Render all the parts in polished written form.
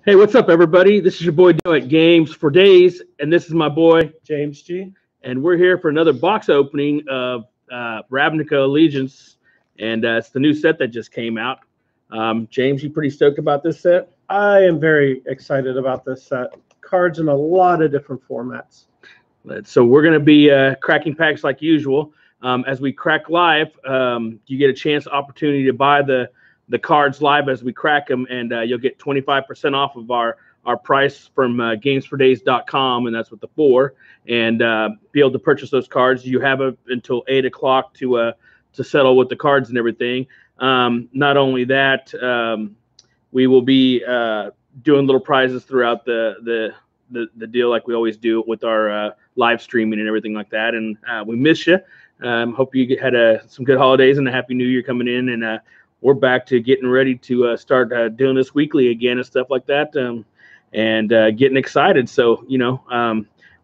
Hey, what's up, everybody? This is your boy Joe at Games for Days, and this is my boy, James G. and we're here for another box opening of Ravnica Allegiance, and it's the new set that just came out. James, you pretty stoked about this set? I am very excited about this set. Cards in a lot of different formats. So we're going to be cracking packs like usual. As we crack live, you get a chance, opportunity to buy the cards live as we crack them, and you'll get 25% off of our price from gamesfordays.com, and that's with the 4, and be able to purchase those cards. You have until 8 o'clock to settle with the cards and everything. Not only that, we will be doing little prizes throughout the deal like we always do with our live streaming and everything like that. And we miss you. Hope you had some good holidays and a happy new year coming in. And we're back to getting ready to start doing this weekly again and stuff like that, and getting excited. So,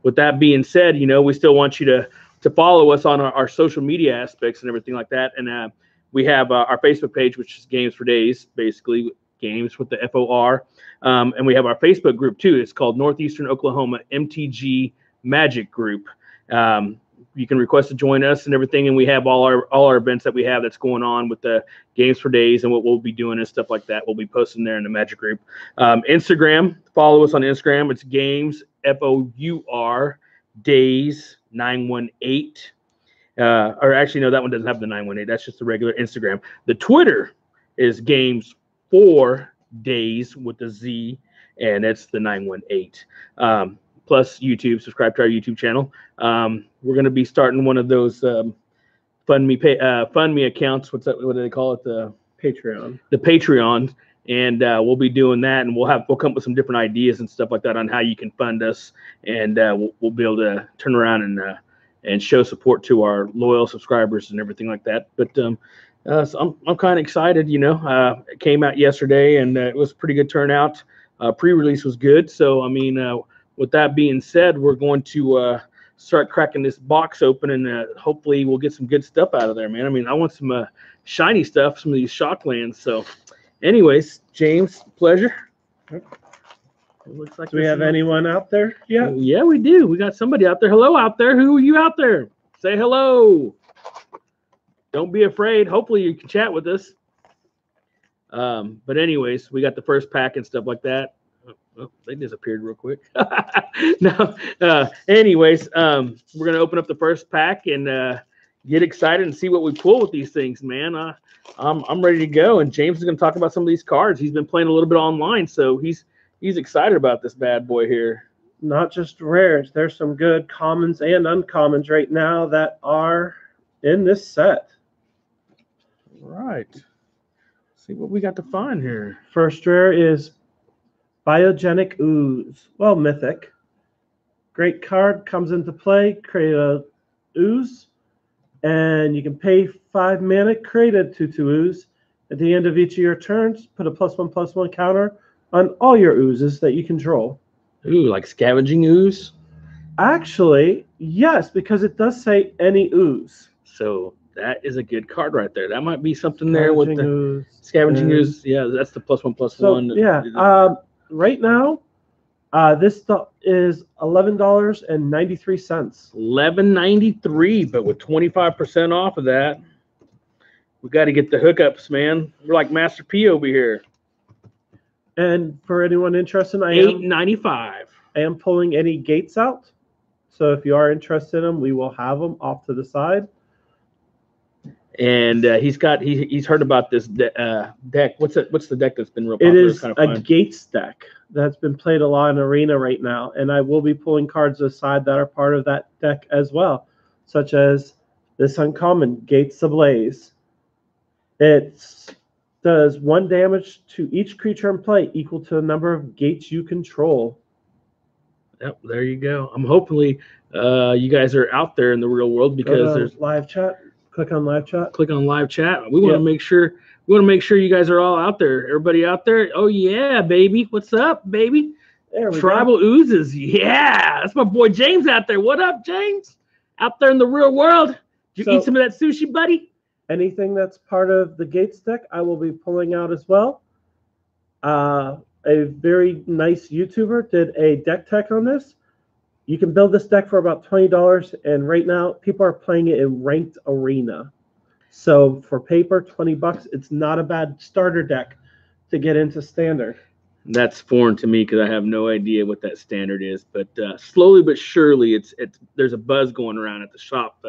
with that being said, we still want you to follow us on our social media aspects and everything like that. And we have our Facebook page, which is Games for Days, basically games with the FOR. And we have our Facebook group too. It's called Northeastern Oklahoma MTG Magic Group. You can request to join us and everything, and we have all our events that we have that's going on with the Games for Days and what we'll be doing and stuff like that. We'll be posting there in the Magic Group. Instagram, follow us on Instagram. It's Games FOUR Days 918. Or actually, no, that one doesn't have the 918. That's just the regular Instagram. The Twitter is Games 4 Days with the Z, and it's the 918. Plus YouTube, subscribe to our YouTube channel. We're going to be starting one of those fund me accounts. What do they call it? The Patreon. The Patreon, and we'll be doing that, and we'll come up with some different ideas and stuff like that on how you can fund us, and we'll be able to turn around and show support to our loyal subscribers and everything like that. But so I'm kind of excited. It came out yesterday, and it was a pretty good turnout. Pre-release was good, so I mean. With that being said, we're going to start cracking this box open, and hopefully we'll get some good stuff out of there, man. I mean, I want some shiny stuff, some of these Shocklands. So, anyways, James, pleasure. It looks like do we have anyone out there yet? Oh, yeah, we do. We got somebody out there. Hello out there. Who are you out there? Say hello. Don't be afraid. Hopefully you can chat with us. But anyways, we got the first pack and stuff like that. Oh, they disappeared real quick. No. Anyways, we're gonna open up the first pack and get excited and see what we pull with these things, man. I'm ready to go. And James is gonna talk about some of these cards. He's been playing a little bit online, so he's excited about this bad boy here. Not just rares. There's some good commons and uncommons right now that are in this set. All right. Let's see what we got to find here. First rare is Biogenic Ooze. Well, mythic. Great card, comes into play, create a ooze, and you can pay 5 mana, create a 2/2 ooze. At the end of each of your turns, put a +1/+1 counter on all your oozes that you control. Ooh, like Scavenging Ooze? Actually, yes, because it does say any ooze. So that is a good card right there. That might be something there with the ooze. Scavenging Ooze. Yeah, that's the +1/+1. So, yeah. Right now, this stuff is $11.93. $11.93, but with 25% off of that, we got to get the hookups, man. We're like Master P over here. And for anyone interested, $8.95. I am pulling any gates out. So if you are interested in them, we will have them off to the side. And he's heard about this deck. What's the deck that's been real popular? It is a Gates deck that's been played a lot in Arena right now, and I will be pulling cards aside that are part of that deck as well, such as this uncommon Gates Ablaze. It does 1 damage to each creature in play equal to the number of gates you control. Yep, there you go. I'm hopefully you guys are out there in the real world because there's live chat. Click on live chat. Click on live chat. We want to make sure you guys are all out there. Everybody out there. Oh yeah, baby. What's up, baby? There we Tribal go. Oozes. Yeah, that's my boy James out there. What up, James? Out there in the real world. Did you eat some of that sushi, buddy? Anything that's part of the Gates deck, I will be pulling out as well. a very nice YouTuber, did a deck tech on this. You can build this deck for about $20, and right now people are playing it in ranked arena. So for paper, $20, it's not a bad starter deck to get into standard. That's foreign to me because I have no idea what that standard is. But slowly but surely, there's a buzz going around at the shop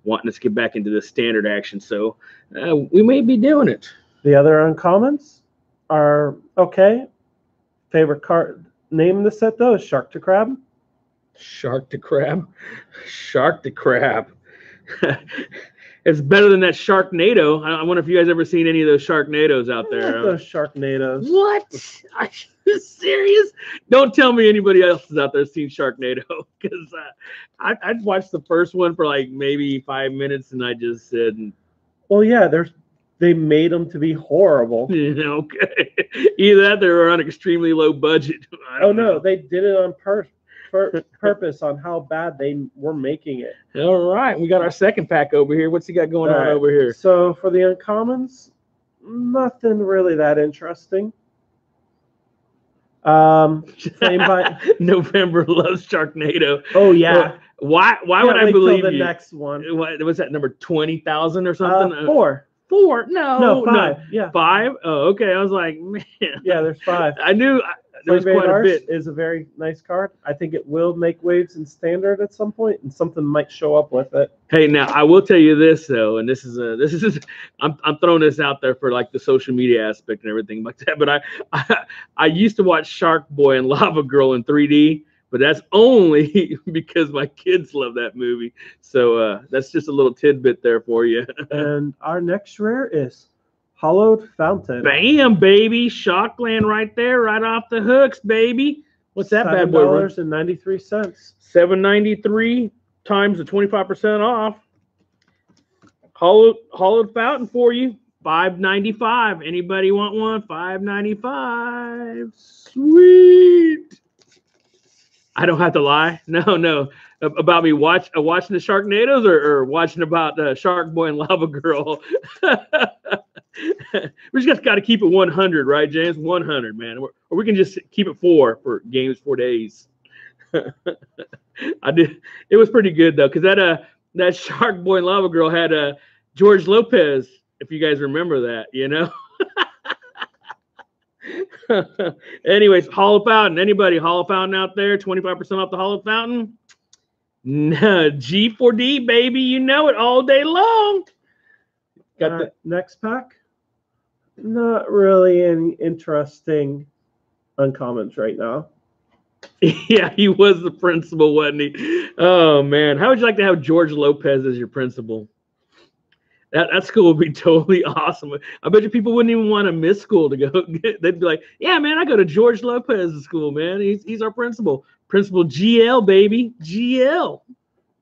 wanting us to get back into the standard action. So we may be doing it. The other uncommons are okay. Favorite card name in the set though is Shark to Crab. Shark to Crab. Shark to Crab. It's better than that Sharknado. I wonder if you guys ever seen any of those Sharknados out there. Those Sharknados. What? Are you serious? Don't tell me anybody else is out there seen Sharknado, because I watched the first one for like maybe 5 minutes and I just said, well, yeah, they made them to be horrible. Okay. Either that, they were on an extremely low budget. Oh no, they did it on purpose on how bad they were making it. All right, we got our second pack over here. What's he got going on over here? So for the uncommons, nothing really that interesting. November loves Sharknado. Oh yeah. Why would I believe the you? Next one. What was that, number 20,000 or something? 4. 4? No, 5. No. Yeah. 5? Oh, okay. I was like, man. Yeah, there's 5. I knew there was quite a bit. Is a very nice card. I think it will make waves in standard at some point, and something might show up with it. Hey, now I will tell you this though, and this is I'm throwing this out there for like the social media aspect and everything like that. But I used to watch Shark Boy and Lava Girl in 3D, but that's only because my kids love that movie. So that's just a little tidbit there for you. And our next rare is Hollowed Fountain. Bam, baby. Shockland right there, right off the hooks, baby. What's that bad boy? $7.93. $7.93 times the 25% off. Hollowed Fountain for you. $5.95. Anybody want one? $5.95. Sweet. I don't have to lie. No. About me watching the Sharknadoes or watching about Shark Boy and Lava Girl. We just got to keep it 100, right, James? 100, man. Or we can just keep it 4 for games 4 days. I did. It was pretty good though, because that Shark Boy and Lava Girl had George Lopez, if you guys remember that, you know. Anyways, Hollowed Fountain. Anybody Hollowed Fountain out there? 25% off the Hollowed Fountain. No, G4D, baby. You know it all day long. Got the next pack. Not really any interesting uncommons right now. Yeah, he was the principal, wasn't he? Oh man, how would you like to have George Lopez as your principal? That school would be totally awesome. I bet you people wouldn't even want to miss school to go. They'd be like, "Yeah, man, I go to George Lopez's school, man. He's our principal. Principal GL, baby, GL."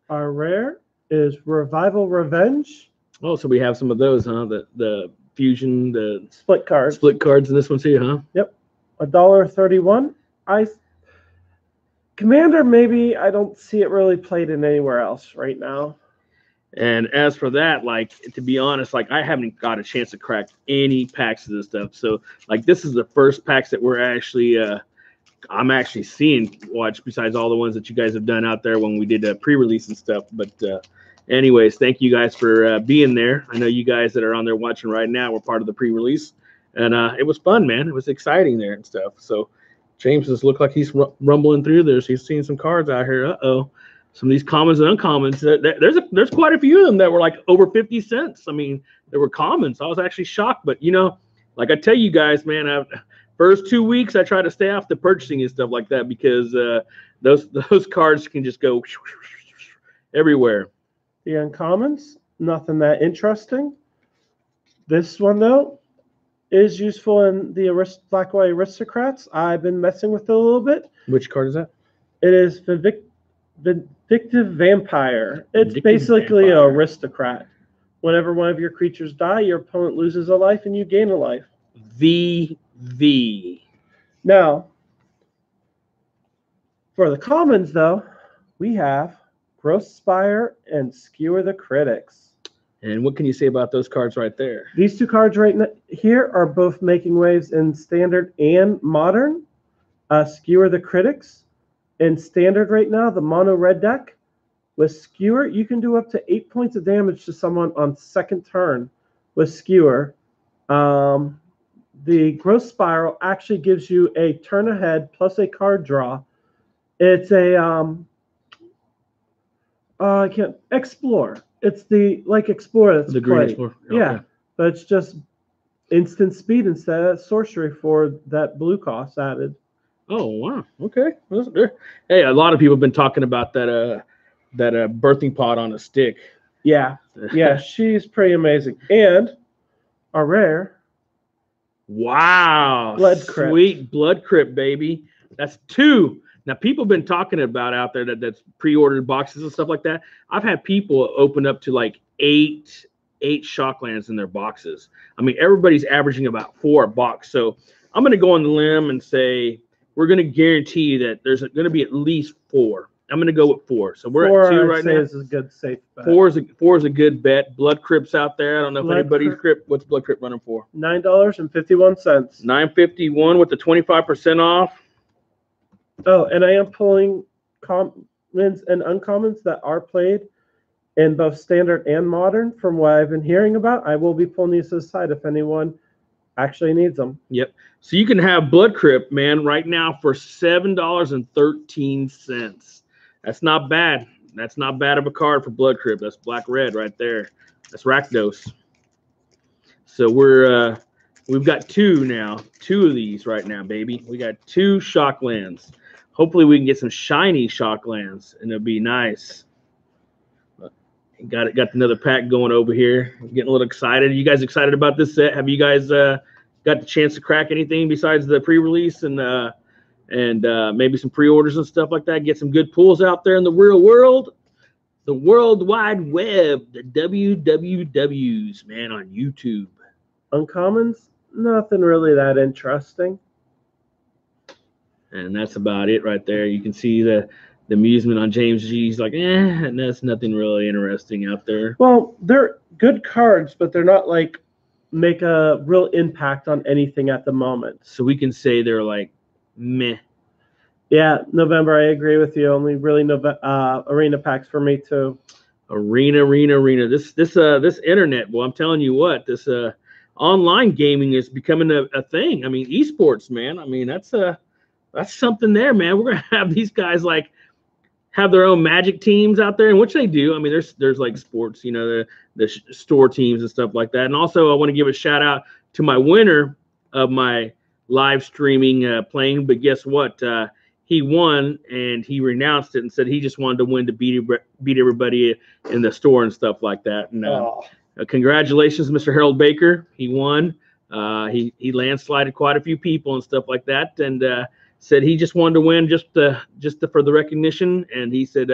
Our rare is Revival Revenge. Oh, so we have some of those, huh? The fusion, the split cards. Split cards in this one too, huh? Yep. $1.31. Commander, maybe I don't see it really played in anywhere else right now. And as for that, like, to be honest, like, I haven't got a chance to crack any packs of this stuff. So, like, this is the first packs that we're actually, I'm actually seeing watch besides all the ones that you guys have done out there when we did pre-release and stuff. But anyways, thank you guys for being there. I know you guys that are on there watching right now were part of the pre-release. And it was fun, man. It was exciting there and stuff. So, James just looked like he's rumbling through this. He's seeing some cards out here. Uh-oh. Some of these commons and uncommons, there's quite a few of them that were like over 50 cents. I mean, there were commons. I was actually shocked. But, you know, like I tell you guys, man, first 2 weeks, I try to stay off the purchasing and stuff like that because those cards can just go everywhere. The uncommons, nothing that interesting. This one, though, is useful in the Black White Aristocrats. I've been messing with it a little bit. Which card is that? It is Vindictive Vampire. It's basically an aristocrat. Whenever one of your creatures die, your opponent loses a life and you gain a life. VV. Now, for the commons, though, we have Growth Spire and Skewer the Critics. And what can you say about those cards right there? These two cards right here are both making waves in Standard and Modern. Skewer the Critics. In Standard right now, the mono red deck. With Skewer, you can do up to 8 points of damage to someone on second turn with Skewer. The Growth Spiral actually gives you a turn ahead plus a card draw. It's a I can't Explore. It's the Explorer that's the Green played. Explorer. Okay. Yeah, but it's just instant speed instead of sorcery for that blue cost added. Oh wow. Okay. Hey, a lot of people have been talking about that birthing pod on a stick. Yeah. Yeah, she's pretty amazing. And a rare. Wow. Blood Crypt. Sweet Blood Crypt, baby. That's 2. Now, people have been talking about out there that's pre-ordered boxes and stuff like that. I've had people open up to like 8 Shocklands in their boxes. I mean, everybody's averaging about 4 a box. So I'm going to go on the limb and say we're going to guarantee that there's going to be at least 4. I'm going to go with 4. So we're 4, at 2 right now. Is a good safe bet. 4 is a good bet. Blood Crypt's out there. I don't know if anybody's Crypt. What's Blood Crypt running for? $9.51. $9.51 with the 25% off. Oh, and I am pulling commons and uncommons that are played in both Standard and Modern. From what I've been hearing about, I will be pulling these to the side if anyone actually needs them. Yep. So you can have Blood Crypt, man, right now for $7.13. That's not bad. That's not bad of a card for Blood Crypt. That's black red right there. That's Rakdos. So we've got 2 now. 2 of these right now, baby. We got 2 Shocklands. Hopefully we can get some shiny Shocklands, and it'll be nice. Got another pack going over here. I'm getting a little excited. Are you guys excited about this set? Have you guys got the chance to crack anything besides the pre-release and maybe some pre-orders and stuff like that? Get some good pulls out there in the real world, the World Wide Web, the WWWs, man, on YouTube. Uncommons, nothing really that interesting. And that's about it right there. You can see the amusement on James G. He's like, and that's nothing really interesting out there. Well, they're good cards, but they're not like make a real impact on anything at the moment. So we can say they're like meh. Yeah, November, I agree with you. Only really arena packs for me too. Arena. This internet, well, I'm telling you what, this online gaming is becoming a thing. I mean, esports, man. I mean, that's something there, man. We're gonna have these guys like have their own Magic teams out there, and which they do. I mean, there's like sports, you know, the store teams and stuff like that. And also, I want to give a shout out to my winner of my live streaming playing. But guess what? He won, and he renounced it and said he just wanted to win to beat everybody in the store and stuff like that. And congratulations, Mr. Harold Baker. He won. He landslided quite a few people and stuff like that, and said he just wanted to win just for the recognition. And he said,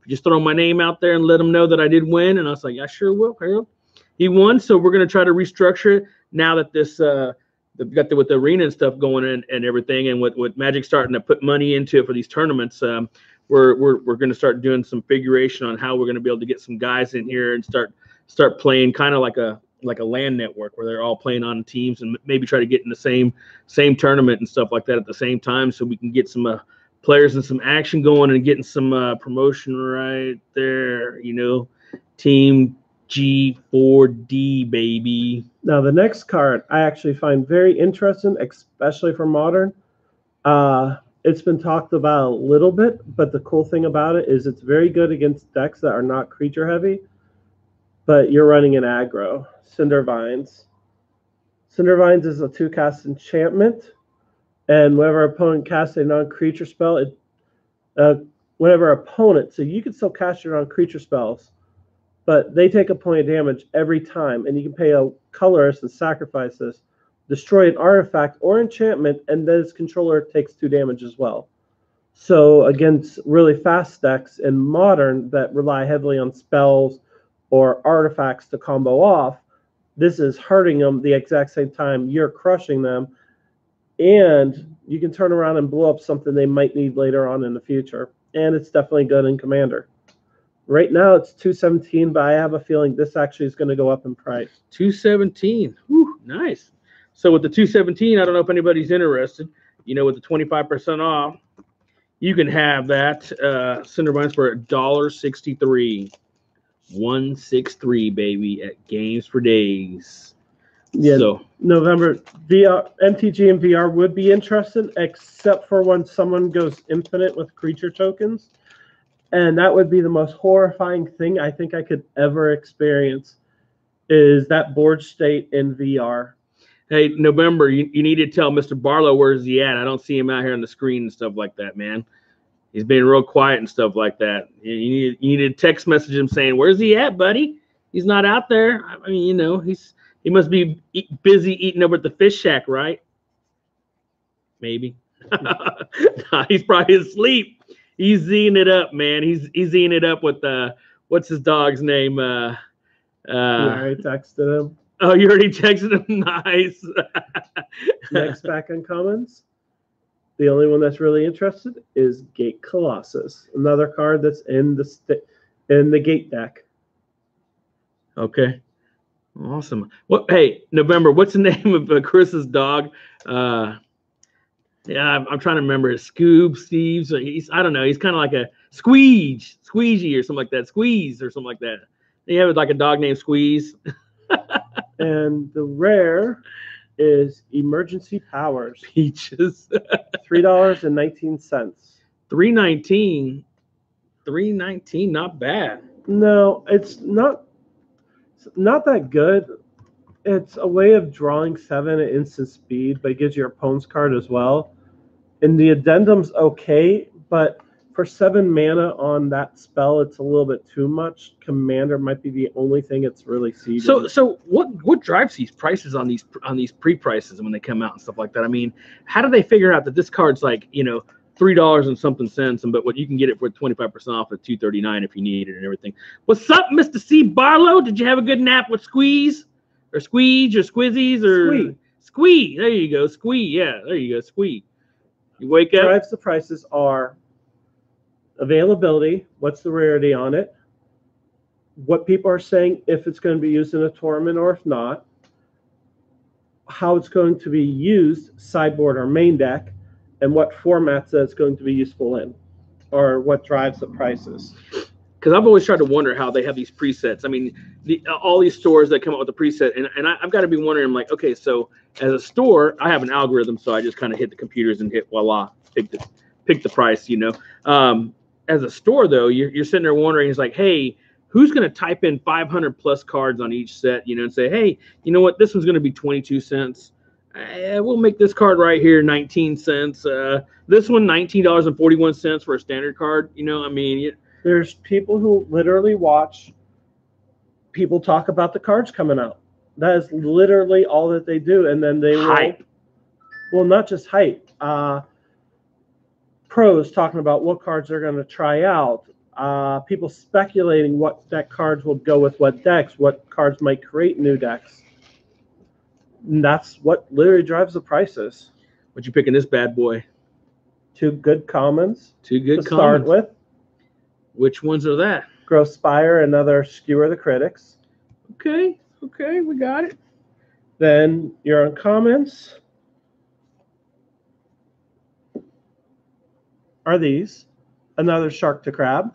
just throw my name out there and let him know that I did win. And I was like, I sure will, Harold. He won, so we're going to try to restructure it now that this got with the arena and stuff going in and everything, and with Magic starting to put money into it for these tournaments. We're going to start doing some figuration on how we're going to be able to get some guys in here and start playing kind of like a LAN network where they're all playing on teams and maybe try to get in the same tournament and stuff like that at the same time, so we can get some players and some action going and getting some promotion right there, you know. Team G4D, baby. Now the next card I actually find very interesting, especially for Modern. It's been talked about a little bit, but the cool thing about it is it's very good against decks that are not creature heavy, but you're running an aggro. Cindervines. Cindervines is a 2-cast enchantment, and whenever opponent casts a non-creature spell, whenever opponent, so you can still cast your non-creature spells, but they take a point of damage every time, and you can pay a colorist and sacrifice this, destroy an artifact or enchantment, and then its controller takes 2 damage as well. So against really fast decks in Modern that rely heavily on spells or artifacts to combo off, this is hurting them the exact same time you're crushing them, and you can turn around and blow up something they might need later on in the future. And it's definitely good in Commander. Right now it's 217, but I have a feeling this actually is going to go up in price. 217. Whew, nice. So with the 217, I don't know if anybody's interested. You know, with the 25% off, you can have that Cinderbines for $1.63. 163, baby, at Games for Days. Yeah, so November VR, MTG and VR would be interested, except for when someone goes infinite with creature tokens, and that would be the most horrifying thing I think I could ever experience. Is that board state in VR? Hey, November, you need to tell Mr. Barlow where's he at. I don't see him out here on the screen and stuff like that, man. He's being real quiet and stuff like that. You need to text message him saying, "Where's he at, buddy? He's not out there." I mean, you know, he must be busy eating over at the fish shack, right? Maybe. Nah, he's probably asleep. He's zing it up, man. He's zing it up with what's his dog's name? Yeah, I texted him. Oh, you already texted him? Nice. Next back on commons. The only one that's really interested is Gate Colossus, another card that's in the Gate deck. Okay, awesome. What? Hey, November. What's the name of Chris's dog? Yeah, I'm trying to remember. Scoob, Steve's. I don't know. He's kind of like a Squeegee or something like that. Squeeze or something like that. You have like a dog named Squeeze. And the rare is Emergency Powers. Peaches. $3.19. $3.19. $3.19. Not bad. No, it's not that good. It's a way of drawing 7 at instant speed, but it gives your opponent's card as well. And the addendum's okay, but for 7 mana on that spell, it's a little bit too much. Commander might be the only thing it's really seeded. So what drives these prices on these pre-prices when they come out and stuff like that? I mean, how do they figure out that this card's like, you know, $3 and something cents, but what you can get it for 25% off at $2.39 if you need it and everything. What's up, Mr. C. Barlow? Did you have a good nap with Squeeze or Squeege or Squizzies or Squee? There you go, Squee. Yeah, there you go, Squee. You wake up. Drives the prices are availability, what's the rarity on it, what people are saying if it's going to be used in a tournament or if not, how it's going to be used, sideboard or main deck, and what formats that it's going to be useful in, or what drives the prices. Because I've always tried to wonder how they have these presets. I mean, all these stores that come up with the preset, and I've got to be wondering, like, okay, so as a store, I have an algorithm, so I just kind of hit the computers and hit voila, pick the price, you know. As a store, though, you're sitting there wondering, it's like, hey, who's going to type in 500 plus cards on each set, you know, and say, hey, you know what, this one's going to be 22 cents. We'll make this card right here 19 cents. This one, $19.41 for a standard card. You know, I mean, there's people who literally watch people talk about the cards coming out. That is literally all that they do, and then they hype. Well, not just hype. Pros talking about what cards they're going to try out. People speculating what deck cards will go with what decks, what cards might create new decks. And that's what literally drives the prices. What you picking this bad boy? 2 good commons. 2 good to commons. Start with. Which ones are that? Growth Spire, another Skewer the Critics. Okay, we got it. Then your uncommons are these. Another Shark to Crab,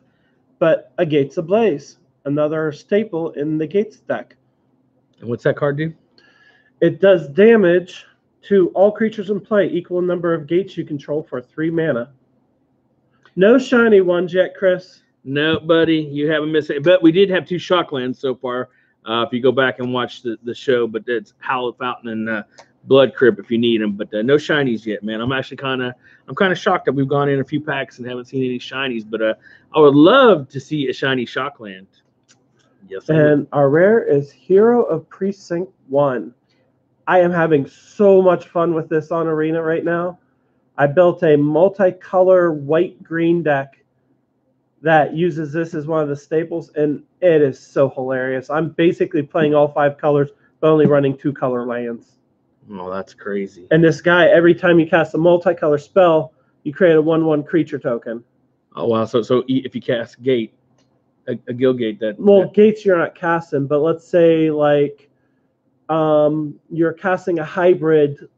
but a Gates Ablaze, another staple in the Gates deck. And what's that card do? It does damage to all creatures in play, equal number of gates you control for 3 mana. No shiny ones yet, Chris. No, buddy, you haven't missed it. But we did have 2 Shocklands so far. If you go back and watch the show, but it's Howled Fountain and Blood Crib if you need them. But no shinies yet, man. I'm actually kind of shocked that we've gone in a few packs and haven't seen any shinies. But I would love to see a shiny Shockland. Yes. And our rare is Hero of Precinct 1. I am having so much fun with this on Arena right now. I built a multicolor white-green deck that uses this as one of the staples, and it is so hilarious. I'm basically playing all 5 colors, but only running 2 color lands. Oh, that's crazy. And this guy, every time you cast a multicolor spell, you create a 1/1 creature token. Oh, wow. So if you cast Gate. a Gilgate that. Well, gates you're not casting, but let's say like you're casting a hybrid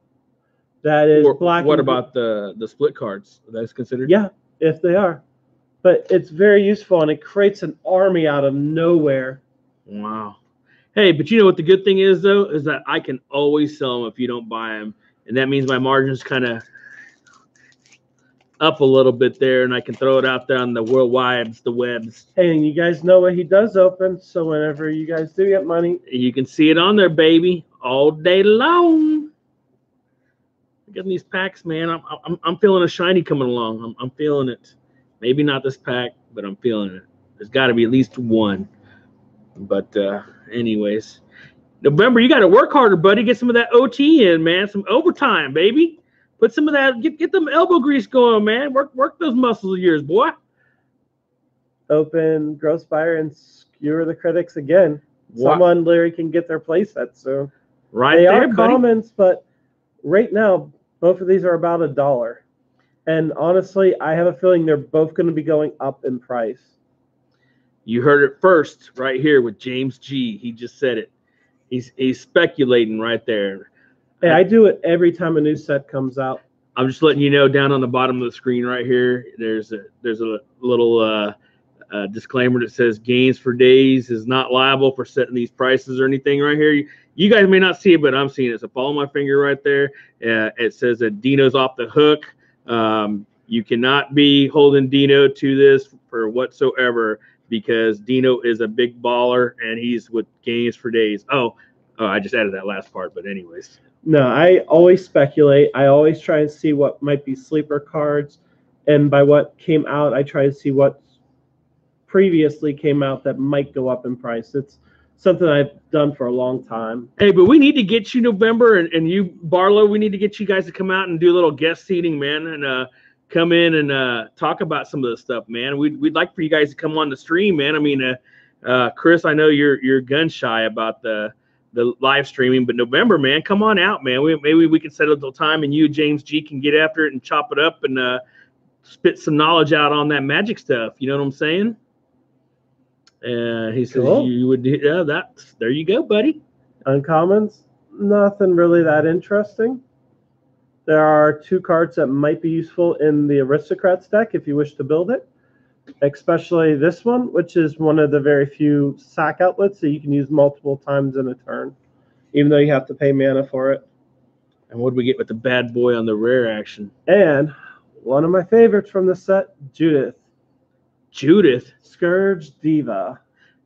that is black. What about the split cards? That's considered. Yeah, if they are, but it's very useful and it creates an army out of nowhere. Wow. Hey, but you know what the good thing is though is that I can always sell them if you don't buy them, and that means my margins kind of up a little bit there, and I can throw it out there on the worldwides, the webs. Hey, and you guys know what he does open, so whenever you guys do get money, you can see it on there, baby, all day long. Getting these packs, man. I'm feeling a shiny coming along. I'm feeling it. Maybe not this pack, but I'm feeling it. There's got to be at least one. But anyways, November, you got to work harder, buddy. Get some of that OT in, man. Some overtime, baby. Put some of that. Get them elbow grease going, man. Work those muscles of yours, boy. Open Gross Buyer and skewer the critics again. What? Someone literally can get their playset soon. Right they there, are buddy. commons, but right now both of these are about $1. And honestly, I have a feeling they're both going to be going up in price. You heard it first right here with James G. He just said it. He's speculating right there. Hey, I do it every time a new set comes out. I'm just letting you know down on the bottom of the screen right here, there's a little disclaimer that says Games for Days is not liable for setting these prices or anything right here. You guys may not see it, but I'm seeing it. So follow my finger right there. It says that Dino's off the hook. You cannot be holding Dino to this for whatsoever because Dino is a big baller and he's with Games for Days. Oh, I just added that last part, but anyways. No, I always speculate. I always try and see what might be sleeper cards. And by what came out, I try to see what previously came out that might go up in price. It's something I've done for a long time. Hey, but we need to get you November and you, Barlow, we need to get you guys to come out and do a little guest seating, man, and come in and talk about some of this stuff, man. We'd like for you guys to come on the stream, man. I mean, Chris, I know you're gun shy about the live streaming, but November, man, come on out, man. Maybe we can set a little time and you, James G, can get after it and chop it up and spit some knowledge out on that magic stuff. You know what I'm saying? He says cool. You would, yeah, there you go, buddy. Uncommons, nothing really that interesting. There are 2 cards that might be useful in the Aristocrats deck if you wish to build it, especially this one, which is one of the very few sack outlets that you can use multiple times in a turn, even though you have to pay mana for it. And what do we get with the bad boy on the rare action? And one of my favorites from the set, Judith. Judith? Scourge Diva.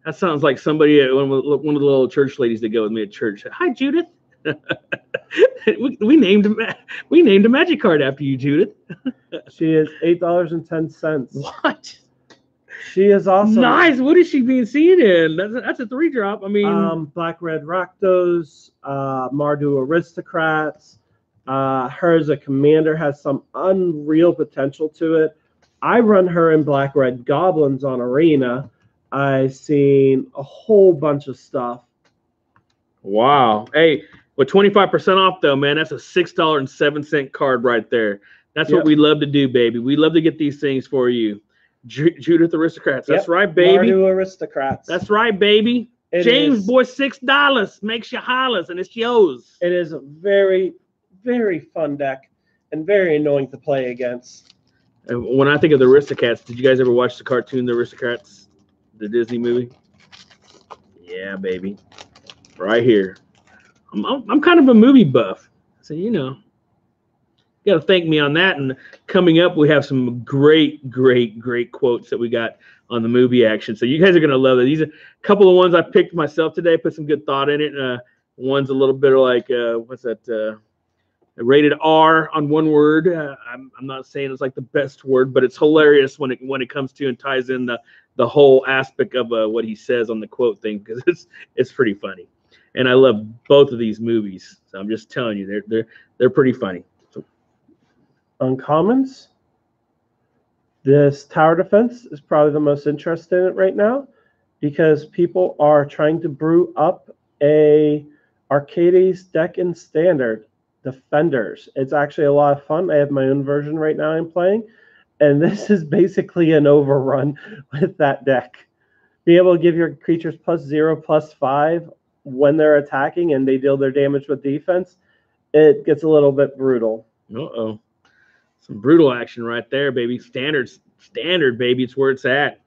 That sounds like somebody, one of the little church ladies that go with me at church. Hi, Judith. we named a magic card after you, Judith. She is $8.10. What? She is awesome. Nice. What is she being seen in? That's a 3-drop. I mean, Black Red Rakdos, Mardu Aristocrats. Her as a commander has some unreal potential to it. I run her in Black Red Goblins on Arena. I've seen a whole bunch of stuff. Wow. Hey, with 25% off though, man, that's a $6.07 card right there. That's what we love to do, baby. We love to get these things for you. Judith Aristocrats. That's right, baby. Mardu Aristocrats. That's right, baby. James, boy, $6 makes you hollers, and it's yours. It is a very, very fun deck and very annoying to play against. And when I think of the Aristocats, did you guys ever watch the cartoon, The Aristocats, the Disney movie? Yeah, baby. Right here. I'm kind of a movie buff, so you know. You got to thank me on that. And coming up, we have some great quotes that we got on the movie action. So you guys are going to love it. These are a couple of ones I picked myself today, put some good thought in it. One's a little bit like, what's that? Rated R on one word. I'm not saying it's like the best word, but it's hilarious when it comes to and ties in the whole aspect of what he says on the quote thing, because it's pretty funny. And I love both of these movies. So I'm just telling you, they're pretty funny. So. Uncommons. This tower defense is probably the most interested in it right now because people are trying to brew up a Arcades deck in Standard, Defenders. It's actually a lot of fun. I have my own version right now I'm playing, and this is basically an overrun with that deck. be able to give your creatures +0, +5 when they're attacking and they deal their damage with defense, it gets a little bit brutal. Uh-oh. Some brutal action right there, baby. Standard, baby. It's where it's at.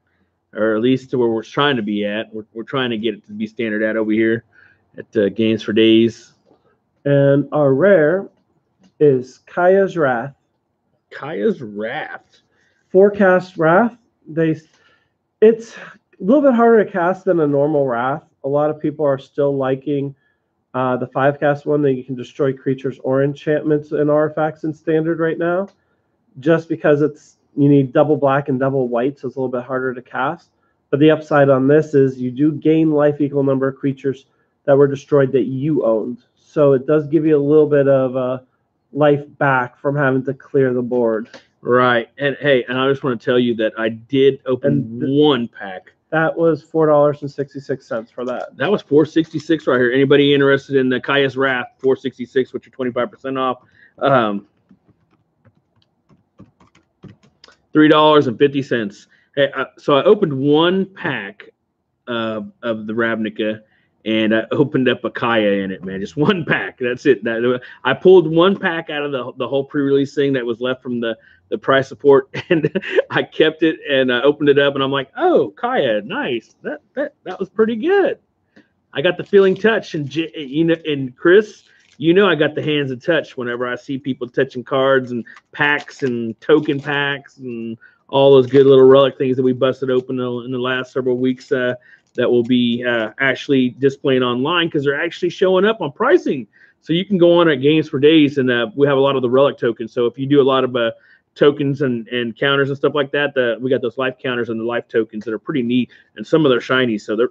Or at least to where we're trying to be at. We're trying to get it to be standard at over here at Games for Days. And our rare is Kaya's Wrath. Kaya's Wrath. 4-cast Wrath. It's a little bit harder to cast than a normal Wrath. A lot of people are still liking the 5-cast one that you can destroy creatures or enchantments and artifacts in standard right now. Just because you need double black and double white, so it's a little bit harder to cast. But the upside on this is you do gain life equal number of creatures that were destroyed that you owned. So it does give you a little bit of life back from having to clear the board. Right. And hey, and I just want to tell you that I did open one pack. That was $4.66 for that. That was $4.66 right here. Anybody interested in the Kaya's Wrath, $4.66 with your 25% off. $3.50. Hey, so I opened one pack of the Ravnica, and I opened up a Kaya in it, man. Just one pack. That's it. I pulled one pack out of the whole pre-release thing that was left from the price support, and I kept it and I opened it up, and I'm like, oh, Kaya, nice. That was pretty good. I got the feeling touch, and and Chris, I got the hands of touch whenever I see people touching cards and packs and token packs and all those good little relic things that we busted open in the last several weeks that will be actually displaying online because they're actually showing up on pricing. So you can go on at Games for Days, and we have a lot of the relic tokens. So if you do a lot of tokens and counters and stuff like that, we got those life counters and the life tokens that are pretty neat, and some of them are shiny. So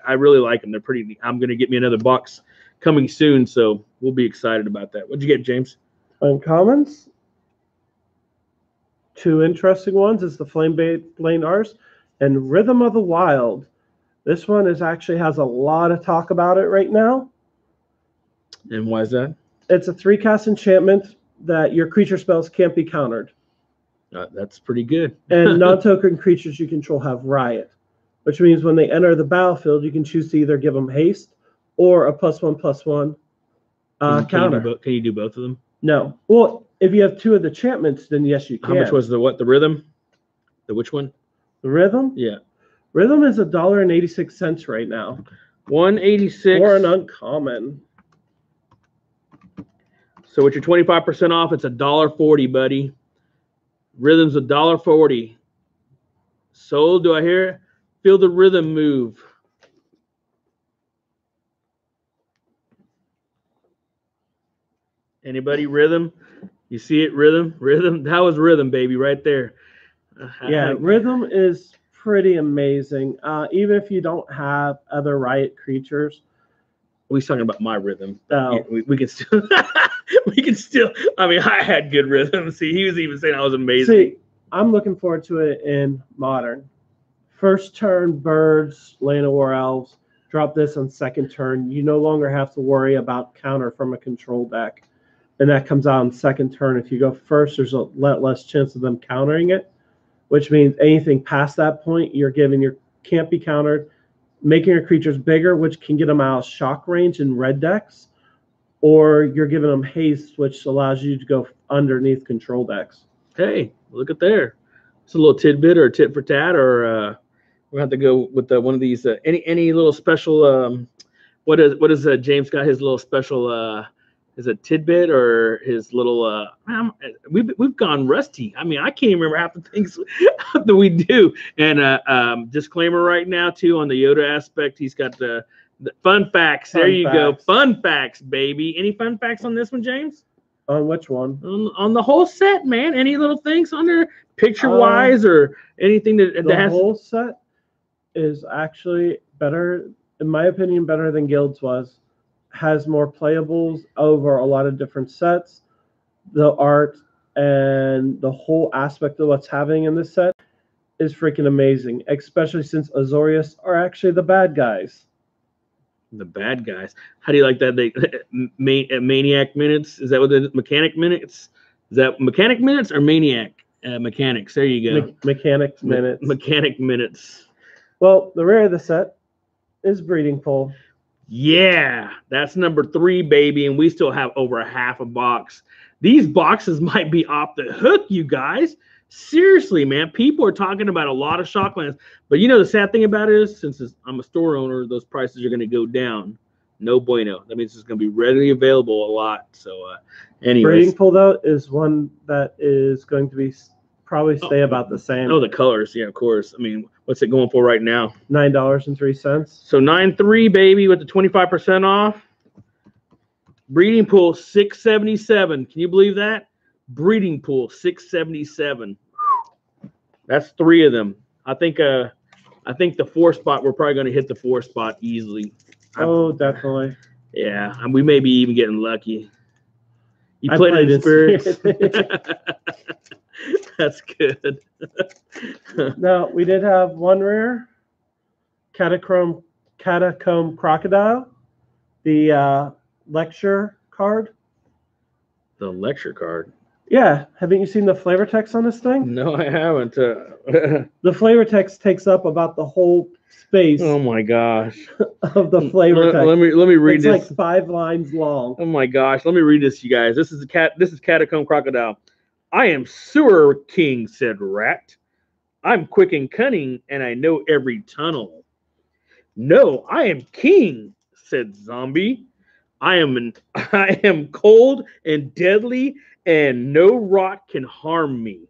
I really like them. They're pretty neat. I'm going to get me another box coming soon, so we'll be excited about that. What'd you get, James? Uncommons. 2 interesting ones is the Flame Arse and Rhythm of the Wild. This one actually has a lot of talk about it right now. And why is that? It's a 3-cast enchantment that your creature spells can't be countered. That's pretty good. And non-token creatures you control have Riot, which means when they enter the battlefield, you can choose to either give them haste or a +1/+1 counter. Can you do both of them? No. Well, if you have 2 of the enchantments, then yes, you can. How much was the Rhythm? The which one? The Rhythm? Yeah. Rhythm is $1.86 right now. $1.86 for an uncommon. So with your 25% off, it's $1.40, buddy. Rhythm's $1.40. Sold. Do I hear it? Feel the rhythm move. Anybody? Rhythm? You see it? Rhythm? Rhythm? That was Rhythm, baby, right there. Yeah, Rhythm is pretty amazing. Even if you don't have other Riot creatures. We're talking about my Rhythm. Oh. Yeah, we can still we can still, I mean, I had good Rhythm. See, he was even saying I was amazing. See, I'm looking forward to it in Modern. First turn, Birds, Land of War Elves. Drop this on second turn. You no longer have to worry about counter from a control deck. And that comes out on second turn. If you go first, there's a lot less chance of them countering it, which means anything past that point, can't be countered, making your creatures bigger, which can get them out of shock range in red decks, or you're giving them haste, which allows you to go underneath control decks. Hey, look at there. It's a little tidbit or a tit for tat, or we'll have to go with one of these. Any little special, what is James got his little special, is it tidbit or his little, we've gone rusty. I mean, I can't even remember half the things that we do. And disclaimer right now, too, on the Yoda aspect, he's got the fun facts. There you go. Fun facts, baby. Any fun facts on this one, James? On which one? On the whole set, man. Any little things on there, picture-wise, or anything that has... The whole set is actually better, in my opinion, better than Guilds was. Has more playables over a lot of different sets. The art and the whole aspect of what's happening in this set is freaking amazing, especially since Azorius are actually the bad guys. The bad guys. How do you like that? Maniac minutes? Is that what the mechanic minutes? Is that mechanic minutes or maniac mechanics? There you go. Mechanic minutes. Mechanic minutes. Well, the rare of the set is Breeding Pool. Yeah, that's number 3, baby, and we still have over a half a box. These boxes might be off the hook, you guys. Seriously, man, people are talking about a lot of Shocklands, but you know the sad thing about it is, since I'm a store owner, those prices are going to go down. No bueno. That means it's going to be readily available a lot. So, anyways, Breeding Pool though is one that is going to be probably stay about the same. oh, the colors, yeah, of course. I mean, what's it going for right now? $9.03. So 9.3, baby, with the 25% off. Breeding Pool $677. Can you believe that? Breeding Pool $677. That's 3 of them. I think the 4 spot, we're probably going to hit the 4 spot easily. Oh, definitely. Yeah, and we may be even getting lucky. You I played played in in spirits. Spirit. That's good. Now, we did have one rare, Catacomb Crocodile, the lecture card. The lecture card. Yeah, haven't you seen the flavor text on this thing? No, I haven't. The flavor text takes up about the whole space Oh my gosh. of the flavor text. Let me read It's this. like 5 lines long. Oh my gosh, let me read this, you guys. This is Catacomb Crocodile. I am Sewer King, said Rat. I'm quick and cunning, and I know every tunnel. No, I am king, said Zombie. I am cold and deadly, and no rot can harm me.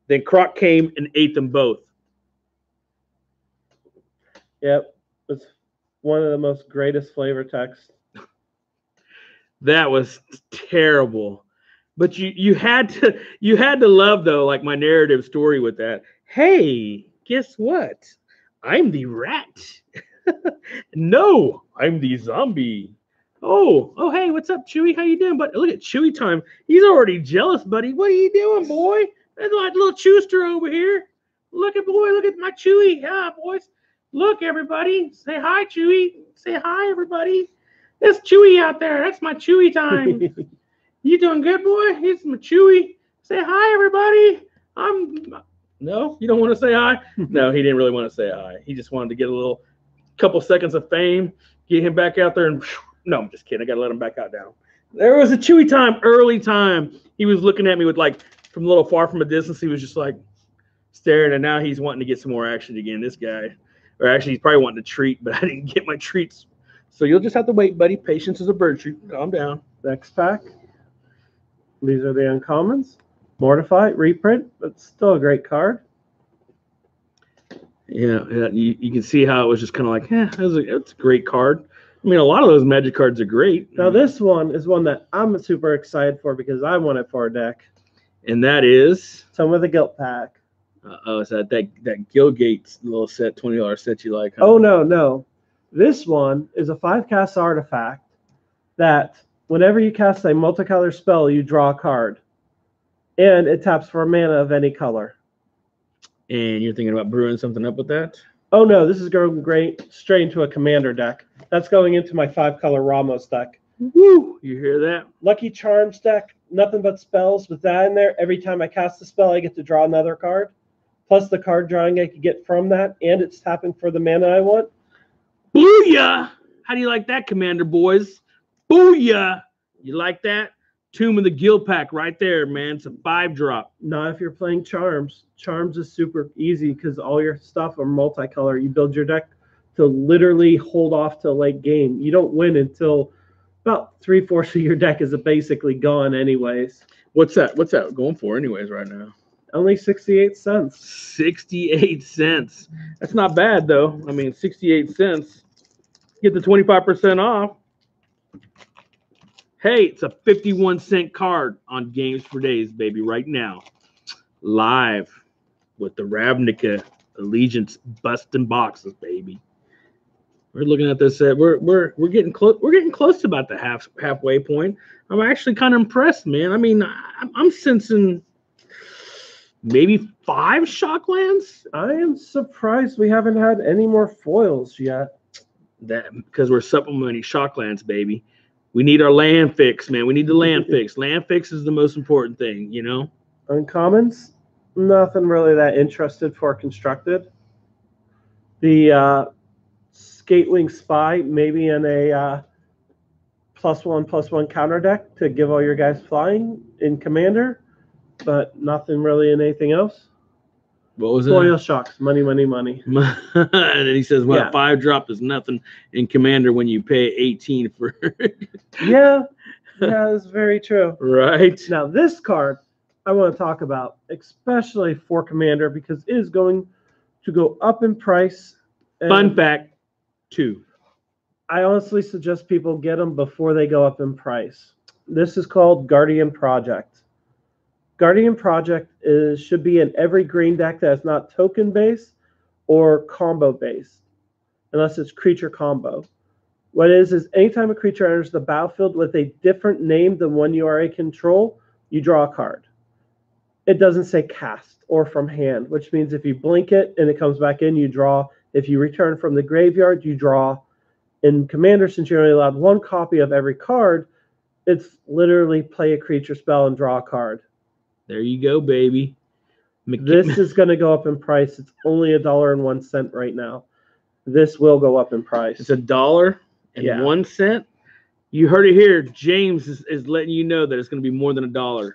Then Croc came and ate them both. Yep, it's one of the most greatest flavor texts. That was terrible. But you had to love, though, like my narrative story with that. Hey, guess what? I'm the rat. No, I'm the zombie. Oh, hey, what's up, Chewy? How you doing? But look at Chewy time. He's already jealous, buddy. What are you doing, boy? There's like little Chewster over here. Look at my Chewy. Yeah, boys. Look, everybody. Say hi, Chewy. Say hi, everybody. There's Chewy out there. That's my Chewy time. You doing good, boy? Here's my Chewy. Say hi, everybody. No, you don't want to say hi? No, he didn't really want to say hi. He just wanted to get a couple seconds of fame, get him back out there, and no, I'm just kidding. I got to let him back out now. There was a Chewy time, early time. He was looking at me with from a little far from a distance. He was just like staring, and now he's wanting to get some more action again, this guy. Or actually, he's probably wanting a treat, but I didn't get my treats. So you'll just have to wait, buddy. Patience is a virtue. Calm down. Next pack. These are the uncommons. Mortify, reprint, but still a great card. Yeah, you can see how it was just kind of like, it's a great card. I mean, a lot of those Magic cards are great. Now, this one is one that I'm super excited for because I want it for a deck. And that is? Some of the Guilt Pack. Is that Gilgate's little set, $20 set you like? Huh? Oh, no. This one is a 5-cast artifact that whenever you cast a multicolor spell, you draw a card. And it taps for a mana of any color. And you're thinking about brewing something up with that? Oh, no. This is going straight into a commander deck. That's going into my 5-color Ramos deck. Woo! You hear that? Lucky Charms deck. Nothing but spells. With that in there, every time I cast a spell, I get to draw another card. Plus the card drawing I could get from that. And it's tapping for the mana I want. Booyah! How do you like that, Commander boys? Booyah! You like that? Tomb of the Guild Pack right there, man. It's a 5-drop. Not if you're playing Charms. Charms is super easy because all your stuff are multicolor. You build your deck to literally hold off till late game. You don't win until about 3/4 of your deck is basically gone anyways. What's that going for anyways right now? Only 68 cents. 68 cents. That's not bad, though. I mean, 68 cents. Get the 25% off. Hey, it's a 51-cent card on Games for Days, baby, right now. Live with the Ravnica Allegiance busting boxes, baby. We're looking at this set. We're getting close. We're getting close to about the halfway point. I'm actually kind of impressed, man. I mean, I'm sensing maybe 5 Shocklands. I am surprised we haven't had any more foils yet. That because we're supplementing Shocklands, baby. We need our land fix, man. We need the land fix. Land fix is the most important thing, you know? Uncommons, nothing really that interested for constructed. The Skatewing Spy, maybe in a +1/+1 counter deck to give all your guys flying in Commander, but nothing really in anything else. What was Foil it? Shocks, money, money, money. And then he says, "Well, Yeah. 5-drop is nothing in Commander when you pay 18 for." Yeah, that's very true. Right. Now, this card I want to talk about, especially for Commander, because it is going to go up in price. Fun fact, 2. I honestly suggest people get them before they go up in price. This is called Guardian Project. Guardian Project should be in every green deck that is not token based or combo based, unless it's creature combo. What it is anytime a creature enters the battlefield with a different name than one you already control, you draw a card. It doesn't say cast or from hand, which means if you blink it and it comes back in, you draw. If you return from the graveyard, you draw. In Commander, since you're only allowed 1 copy of every card, it's literally play a creature spell and draw a card. There you go, baby. This is going to go up in price. It's only $1.01 right now. This will go up in price. It's $1.01. You heard it here. James is letting you know that it's going to be more than $1.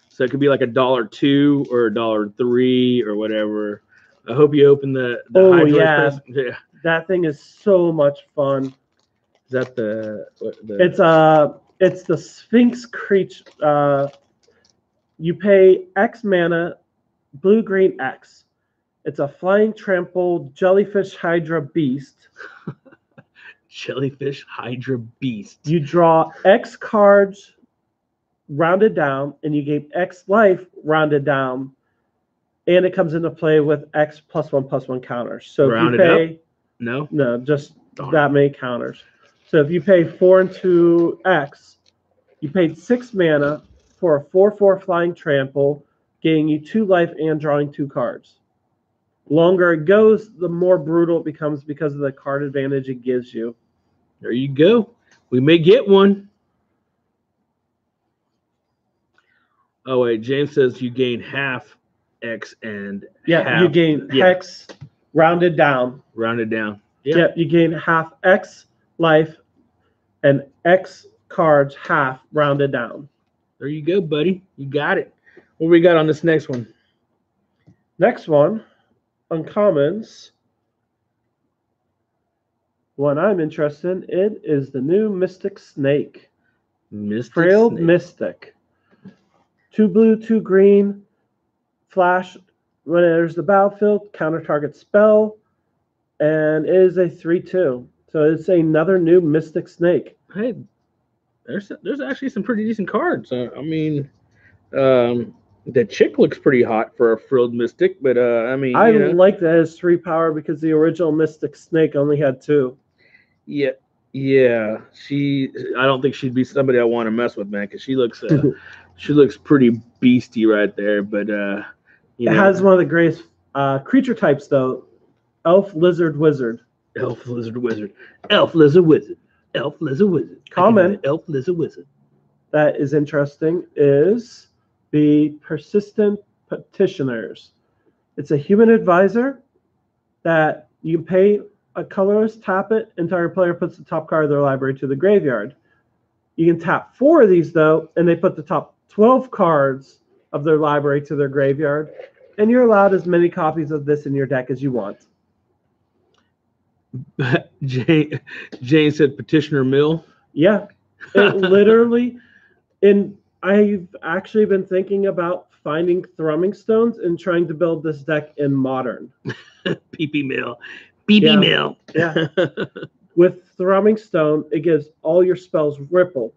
So it could be like $1.02 or $1.03 or whatever. I hope you open the yeah. Yeah. That thing is so much fun. Is that the It's the Sphinx creature. You pay X mana, blue green X. It's a flying trample jellyfish hydra beast. Jellyfish hydra beast. You draw X cards rounded down, and you gain X life rounded down, and it comes into play with X +1/+1 counters. So Rounded if you pay, up? no, just Darn. that many counters. So if you pay 4 and 2 X, you paid 6 mana for a 4/4 flying trample, gaining you 2 life and drawing 2 cards. Longer it goes, the more brutal it becomes because of the card advantage it gives you. There you go. We may get one. Oh wait, James says you gain half X and half. You gain Hex rounded down. Rounded down. Yeah, you gain half X life and X cards half rounded down. There you go, buddy. You got it. What we got on this next one? Next one, uncommons. One I'm interested in is the new Mystic Snake. Frail Mystic. 2 blue, 2 green. Flash when it enters the battlefield, counter target spell, and it is a 3/2. So it's another new Mystic Snake. Hey, there's actually some pretty decent cards. I mean, the chick looks pretty hot for a frilled Mystic, but I mean, I like that it has 3 power because the original Mystic Snake only had 2. Yeah. I don't think she'd be somebody I want to mess with, man, because she looks pretty beastie right there. But it has one of the greatest creature types though. Elf, lizard, wizard. Elf, lizard, wizard. Elf, lizard, wizard. Elf, lizard, wizard. Common. Elf, lizard, wizard. That is interesting is the Persistent Petitioners. It's a human advisor that you can pay a colorless, tap it, entire player puts the top card of their library to the graveyard. You can tap 4 of these though, and they put the top 12 cards of their library to their graveyard, and you're allowed as many copies of this in your deck as you want. Jane said Petitioner Mill. Yeah, it literally. And I've actually been thinking about finding Thrumming Stones and trying to build this deck in Modern. PP Mill. BB Mill. Yeah. With Thrumming Stone, it gives all your spells ripple.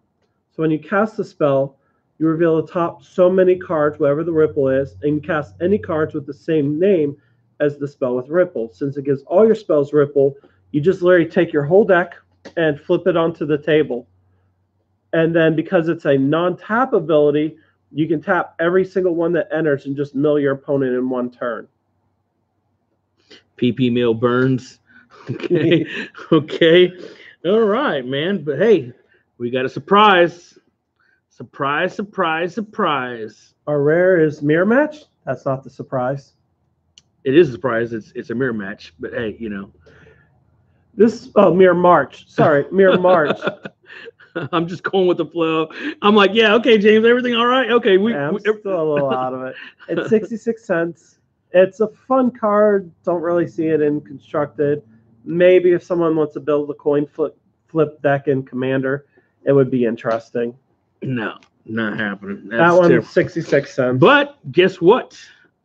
So when you cast the spell, you reveal the top so many cards, whatever the ripple is, and you cast any cards with the same name as the spell with ripple. Since it gives all your spells ripple, you just literally take your whole deck and flip it onto the table. And then because it's a non-tap ability, you can tap every single one that enters and just mill your opponent in one turn. PP Mill burns. Okay. Okay. All right, man. But hey, we got a surprise. Surprise, surprise, surprise. Our rare is Mirror Match. That's not the surprise. It is a surprise. It's a mirror match, but hey, you know. Mirror March. Sorry, Mirror March. I'm just going with the flow. I'm like, yeah, okay, James, everything all right? Okay, I'm still a little out of it. It's 66 cents. It's a fun card. Don't really see it in constructed. Maybe if someone wants to build a coin flip deck in Commander, it would be interesting. No, not happening. That one's 66 cents. But guess what?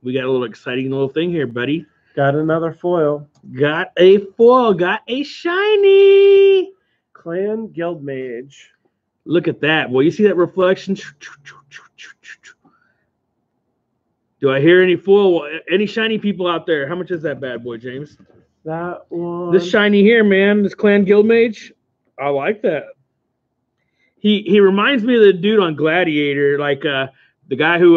We got a little exciting little thing here, buddy. Got another foil. Got a foil. Got a shiny Clan Guildmage. Look at that. Boy, you see that reflection? Do I hear any foil? Any shiny people out there? How much is that bad boy, James? That one. This shiny here, man. This Clan Guildmage. I like that. He reminds me of the dude on Gladiator, like the guy who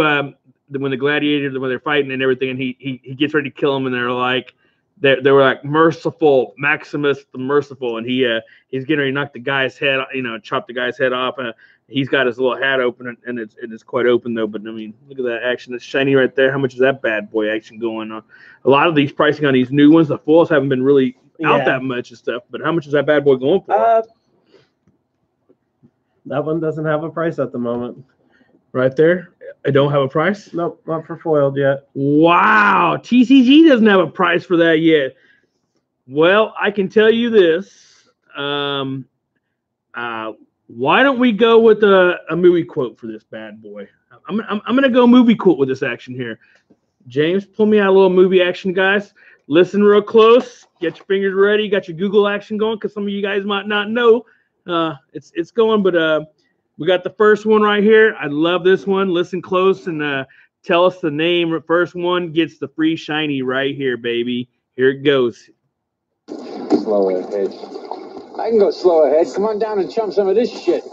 when the Gladiators, when they're fighting and everything, and he gets ready to kill him, and they're like they were like merciful, Maximus the Merciful, and he's getting ready to knock the guy's head, chop the guy's head off. He's got his little hat open, and it's quite open though. But I mean, look at that action. It's shiny right there. How much is that bad boy action going on? A lot of these pricing on these new ones, the foils haven't been really out that much and stuff. But how much is that bad boy going for? That one doesn't have a price at the moment. Right there. I don't have a price? Nope, not for foiled yet. Wow. TCG doesn't have a price for that yet. Well, I can tell you this. Why don't we go with a movie quote for this bad boy? I'm going to go movie quote with this action here. James, pull me out a little movie action, guys. Listen real close. Get your fingers ready. Got your Google action going because some of you guys might not know. It's going, but we got the first one right here. I love this one. Listen close and tell us the name. First one gets the free shiny right here, baby. Here it goes. Slow ahead. I can go slow ahead. Come on down and chum some of this shit.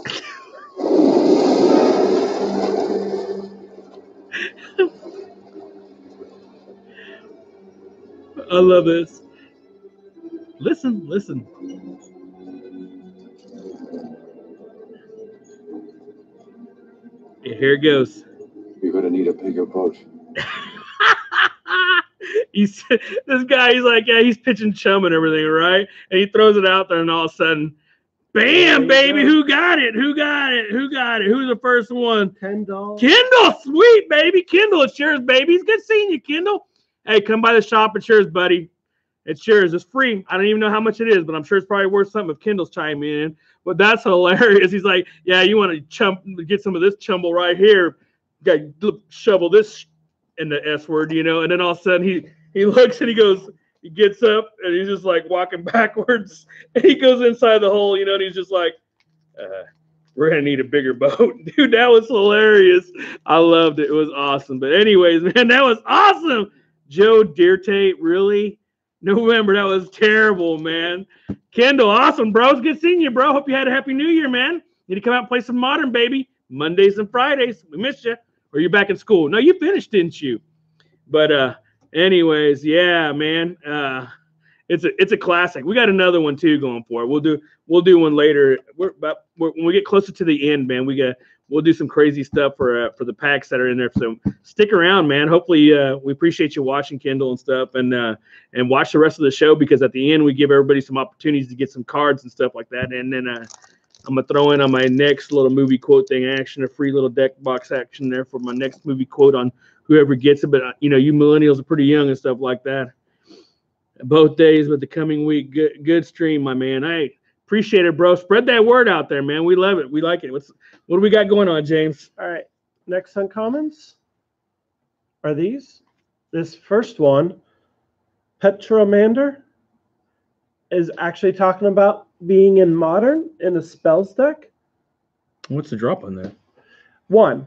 I love this. Listen. Here it goes. You're gonna need a bigger boat. This guy, he's like, yeah, he's pitching chum and everything, right? And he throws it out there, and all of a sudden, bam, baby, who got it? Who's the first one? Kendall, sweet, baby. Kendall, it's yours, baby. It's good seeing you, Kendall. Hey, come by the shop. It's yours, buddy. It's yours. It's free. I don't even know how much it is, but I'm sure it's probably worth something if Kendall's chiming in. But that's hilarious. He's like, yeah, you want to get some of this chumble right here. Got to shovel this in the S word, And then all of a sudden he looks and he gets up and he's just like walking backwards. And he goes inside the hole, and he's just like, we're going to need a bigger boat. Dude, that was hilarious. I loved it. It was awesome. But anyways, man, that was awesome. Joe Dirte, really? November, that was terrible, man. Kendall, awesome, bro. It's good seeing you, bro. Hope you had a happy new year, man. Need to come out and play some Modern, baby. Mondays and Fridays. We missed you. Or you're back in school. No, you finished, didn't you? But anyways, yeah, man. It's a classic. We got another one too going for it. We'll do one later. When we get closer to the end, man, we'll do some crazy stuff for the packs that are in there. So stick around, man. Hopefully, we appreciate you watching, Kendall, and stuff, and watch the rest of the show, because at the end we give everybody some opportunities to get some cards and stuff like that. And then I'm gonna throw in on my next little movie quote thing action, a free little deck box action there for my next movie quote on whoever gets it. But you millennials are pretty young and stuff like that. Both days, but the coming week, good stream, my man. I appreciate it, bro. Spread that word out there, man. We love it. We like it. What do we got going on, James? All right. Next uncommons are these. This first one, Petromander, is actually talking about being in Modern in a spells deck. What's the drop on that? 1.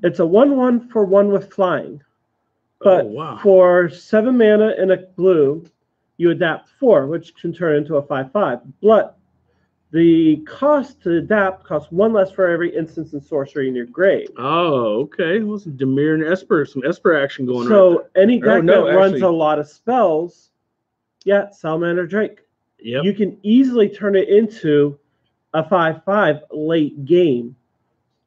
It's a 1/1 for 1 with flying. But for 7 mana in a blue, you adapt 4, which can turn into a 5/5. But the cost to adapt costs 1 less for every instance and sorcery in your grave. Oh, okay. Well, some Dimir and Esper, some Esper action going on. So any deck that runs a lot of spells, Salamander Drake. Yep. You can easily turn it into a 5/5 late game,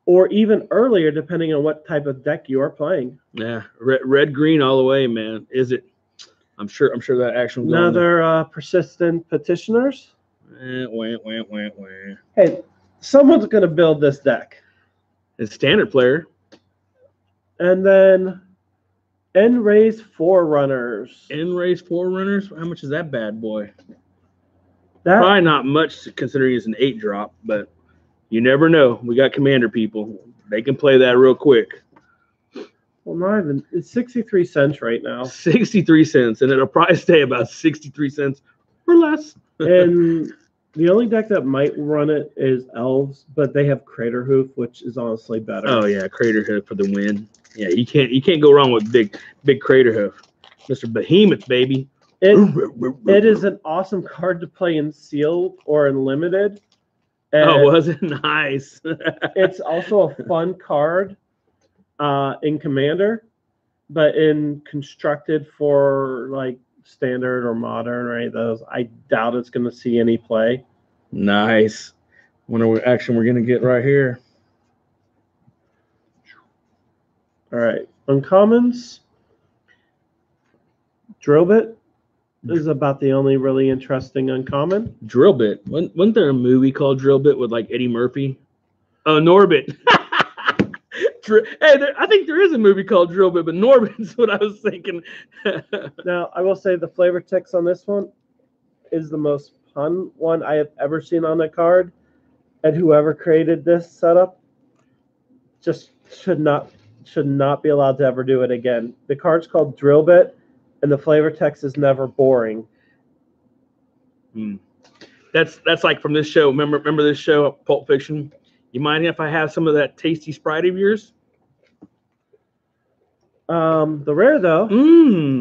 or even earlier, depending on what type of deck you are playing. Yeah, red green all the way, man. Is it? I'm sure that action will go on Another persistent petitioners. Wah. Hey, someone's going to build this deck. It's standard player. And then N-Rays Forerunners. N-Rays Forerunners. How much is that bad boy? That, Probably not much considering it's an 8-drop, but you never know. We got commander people. They can play that real quick. well, not even. It's 63 cents right now. 63 cents, and it'll probably stay about 63 cents or less. And the only deck that might run it is Elves, but they have Crater Hoof, which is honestly better. Oh yeah, Crater Hoof for the win. Yeah, you can't go wrong with big Crater Hoof. Mr. Behemoth, baby. It is an awesome card to play in sealed or in limited. Oh, was it? Nice. It's also a fun card in Commander, but in constructed for like standard or modern or any of those, I doubt it's going to see any play. Nice. Wonder what action we're going to get right here. All right. Uncommons. Drillbit is about the only really interesting uncommon. Drillbit. Wasn't there a movie called Drillbit with like Eddie Murphy? Oh, Norbit. Hey, I think there is a movie called Drillbit, but Norbit's what I was thinking. Now, I will say the flavor text on this one is the most pun one I have ever seen on a card. And whoever created this setup just should not be allowed to ever do it again. The card's called Drillbit, and the flavor text is never boring. That's like from this show. Remember this show, Pulp Fiction? You mind if I have some of that tasty Sprite of yours? The rare though.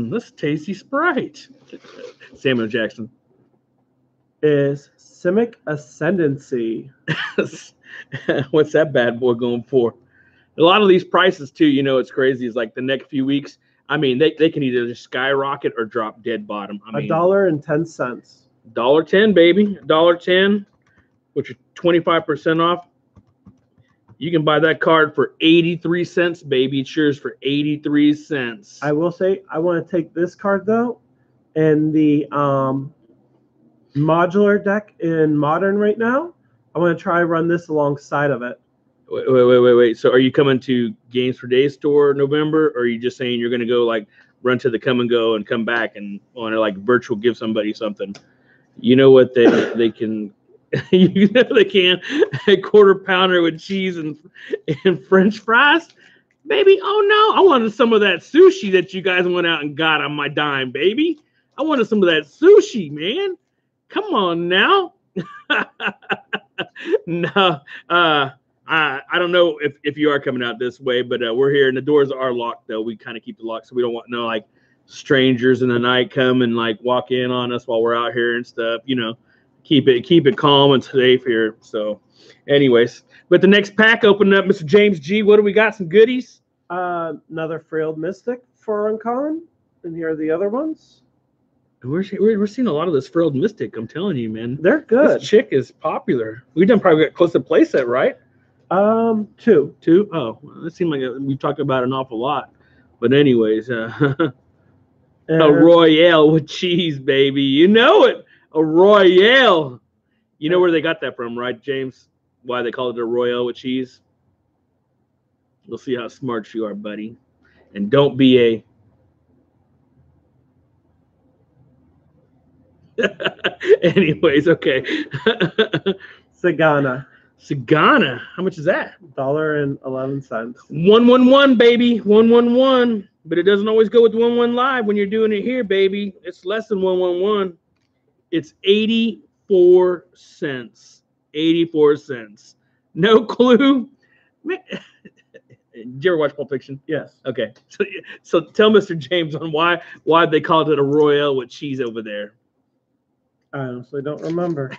This tasty Sprite. Samuel Jackson. Is Simic Ascendancy. What's that bad boy going for? A lot of these prices too, you know, it's crazy. It's like the next few weeks. I mean, they can either just skyrocket or drop dead bottom. I mean, $1.10. $1.10, baby. $1.10, which is 25% off. You can buy that card for 83 cents, baby. It's yours for 83 cents. I will say I want to take this card though, and the modular deck in Modern right now. I want to try run this alongside of it. Wait. So are you coming to Games for Days store November, or are you just saying you're going to go like run to the Come and Go and come back and want to like virtual give somebody something? You know what they can. You know they can. A quarter pounder with cheese and French fries, baby. Oh no, I wanted some of that sushi that you guys went out and got on my dime, baby. I wanted some of that sushi, man. Come on now. No, I don't know if you are coming out this way, but we're here and the doors are locked though. We kind of keep the lock so we don't want no like strangers in the night come and like walk in on us while we're out here and stuff. You know, keep it calm and safe here. So, anyways, but the next pack opening up, Mr. James G. What do we got? Some goodies. Another Frilled Mystic for uncommon, and here are the other ones. We're seeing a lot of this Frilled Mystic. I'm telling you, man. They're good. This chick is popular. We done probably got close to playset, right? 2. Oh, well, it seemed like we've talked about it an awful lot. But anyways, a Royale with cheese, baby. You know it. A Royale. You know where they got that from, right, James? Why they call it a Royale with cheese? We'll see how smart you are, buddy. And don't be a... Anyways, okay. Sagana. How much is that? $1.11. 111, baby. 111. But it doesn't always go with 11 live when you're doing it here, baby. It's less than 111. It's 84 cents. 84 cents. No clue. Man. Did you ever watch Pulp Fiction? Yes. Okay. So tell Mr. James on why they called it a Royale with cheese over there. I honestly don't remember.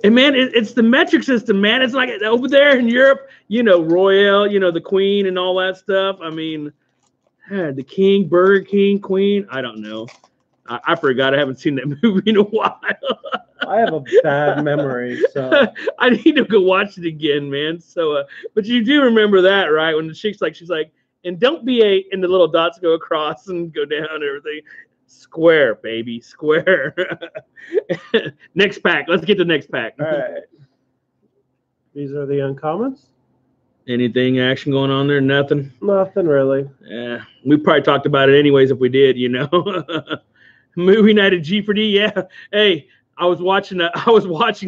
And man, it's the metric system, man. It's like over there in Europe, you know, Royale, you know, the Queen and all that stuff. I mean, the King, Burger King, Queen. I don't know. I forgot. I haven't seen that movie in a while. I have a bad memory, so I need to go watch it again, man. So, but you do remember that, right? When the chick's like, she's like, and don't be and the little dots go across and go down and everything. Square, baby. Square. Next pack. Let's get the next pack. All right. These are the uncommons. Anything action going on there? Nothing. Nothing really. Yeah, we probably talked about it anyways if we did, you know. Movie night at G4D. Yeah. Hey, I was watching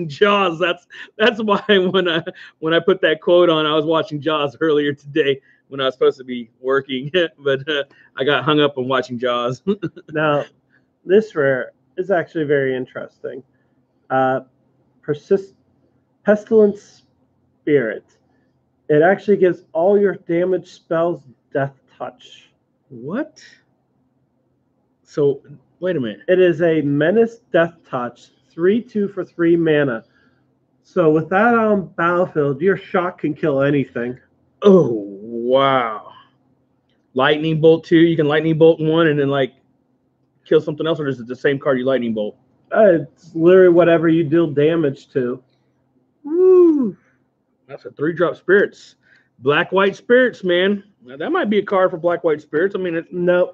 Jaws. That's why when I put that quote on, I was watching Jaws earlier today when I was supposed to be working, but I got hung up on watching Jaws. Now, this rare is actually very interesting. Pestilence Spirit. It actually gives all your damage spells death touch. What? So wait a minute. It is a menace death touch, 3/2 for 3 mana. So with that on battlefield, your shot can kill anything. Oh wow! Lightning bolt 2. You can lightning bolt 1 and then like kill something else, or is it the same card you lightning bolt? It's literally whatever you deal damage to. Woo! That's a 3-drop spirits. Black white spirits, man. Now, that might be a card for black white spirits. I mean, No.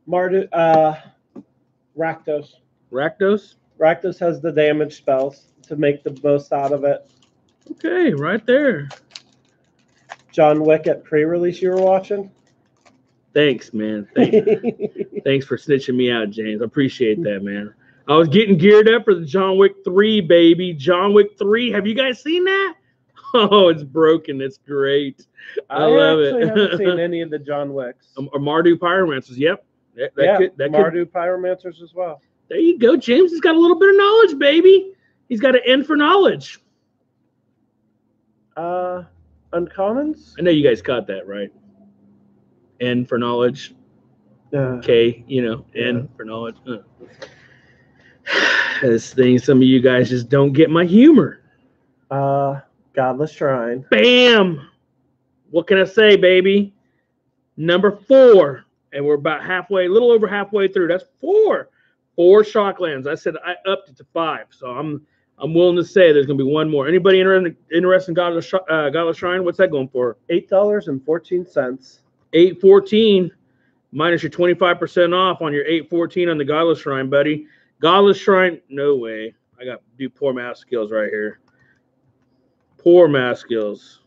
Rakdos. Rakdos. Rakdos has the damage spells to make the most out of it. Okay, right there. John Wick at pre-release you were watching? Thanks, man. Thanks for snitching me out, James. I appreciate that, man. I was getting geared up for the John Wick 3, baby. John Wick 3. Have you guys seen that? Oh, it's broken. It's great. I love it. I actually haven't seen any of the John Wicks. Or Mardu Pyromancers. Yep. Mardu Pyromancers as well. There you go, James. He's got a little bit of knowledge, baby. He's got an N for knowledge. Uncommons? I know you guys caught that, right? N for knowledge. K, N for knowledge. This thing, some of you guys just don't get my humor. Godless Shrine. Bam! What can I say, baby? Number 4. And we're about halfway, a little over halfway through. That's 4. 4 Shocklands. I said I upped it to 5. So I'm willing to say there's going to be one more. Anybody interested in Godless Shrine? What's that going for? $8.14. $8.14 minus your 25% off on your $8.14 on the Godless Shrine, buddy. Godless Shrine, no way. I got to do poor math skills right here. Poor math skills.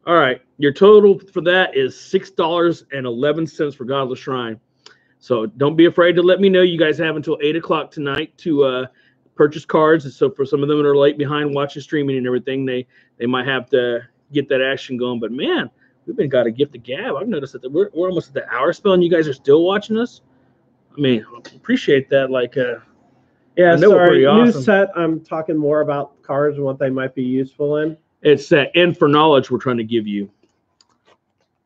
All right, your total for that is $6.11 for Godless Shrine. So don't be afraid to let me know. You guys have until 8 o'clock tonight to purchase cards. And so for some of them that are late behind watching streaming and everything, they might have to get that action going. But man, we've got a gift of gab. I've noticed that we're almost at the hour spell, and you guys are still watching us. I mean, appreciate that. Like, yeah, sorry. Awesome. New set. I'm talking more about cards and what they might be useful in. It's that N for knowledge we're trying to give you.